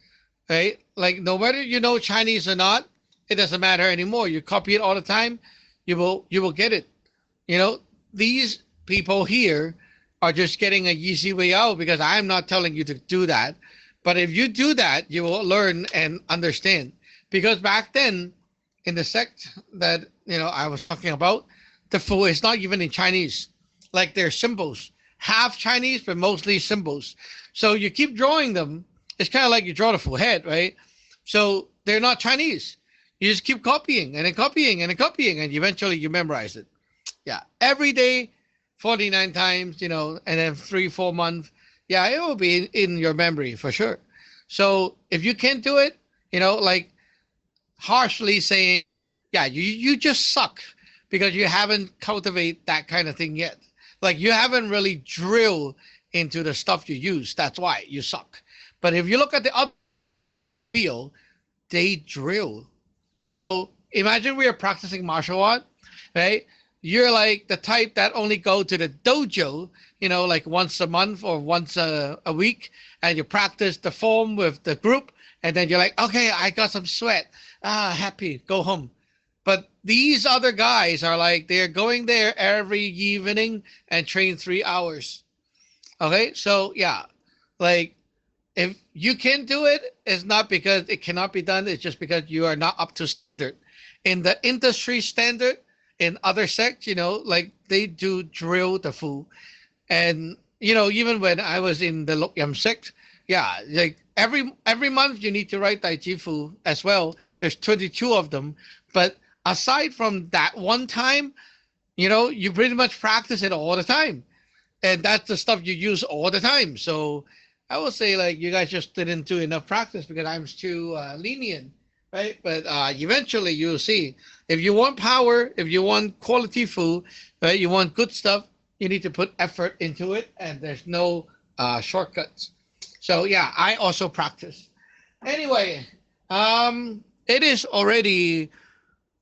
right? Like no matter Chinese or not, it doesn't matter anymore. You copy it all the time, you will get it. These people here are just getting an easy way out because I'm not telling you to do that. But if you do that, you will learn and understand. Because back then, in the sect that I was talking about, the food is not even in Chinese. Like they're symbols, half Chinese but mostly symbols. So you keep drawing them. It's kind of like you draw the full head, right? So they're not Chinese. You just keep copying and then copying and then copying, and eventually you memorize it. Yeah, every day, 49 times, and then 3-4 months. Yeah, it will be in your memory for sure. So if you can't do it, like harshly saying, yeah, you just suck because you haven't cultivated that kind of thing yet. Like you haven't really drilled into the stuff you use. That's why you suck. But if you look at the other field, they drill. So imagine we are practicing martial art, right? You're like the type that only go to the dojo, like once a month or once a week, and you practice the form with the group, and then you're like, okay, I got some sweat. Happy, go home. But these other guys are like, they're going there every evening and train 3 hours. Okay, so yeah, like if you can do it, it's not because it cannot be done. It's just because you are not up to standard. In the industry standard, in other sects, like they do drill the food. And, even when I was in the Luk Yam sect, yeah, like every month you need to write Tai Chi Fu as well. There's 22 of them. But aside from that one time, you pretty much practice it all the time. And that's the stuff you use all the time. So I would say like you guys just didn't do enough practice because I'm too lenient, right? But eventually you'll see. If you want power, if you want quality food, right, you want good stuff, you need to put effort into it, and there's no shortcuts. So yeah, I also practice. Anyway, it is already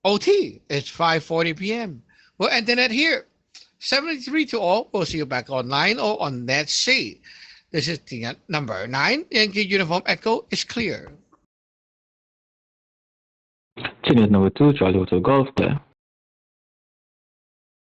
OT. It's 5:40 p.m. We'll end it here. 73 to all. We'll see you back online or on NetC. This is the number 9. Yankee Uniform Echo is clear. Chin is number 2, Charlie Hotel Golf, clear.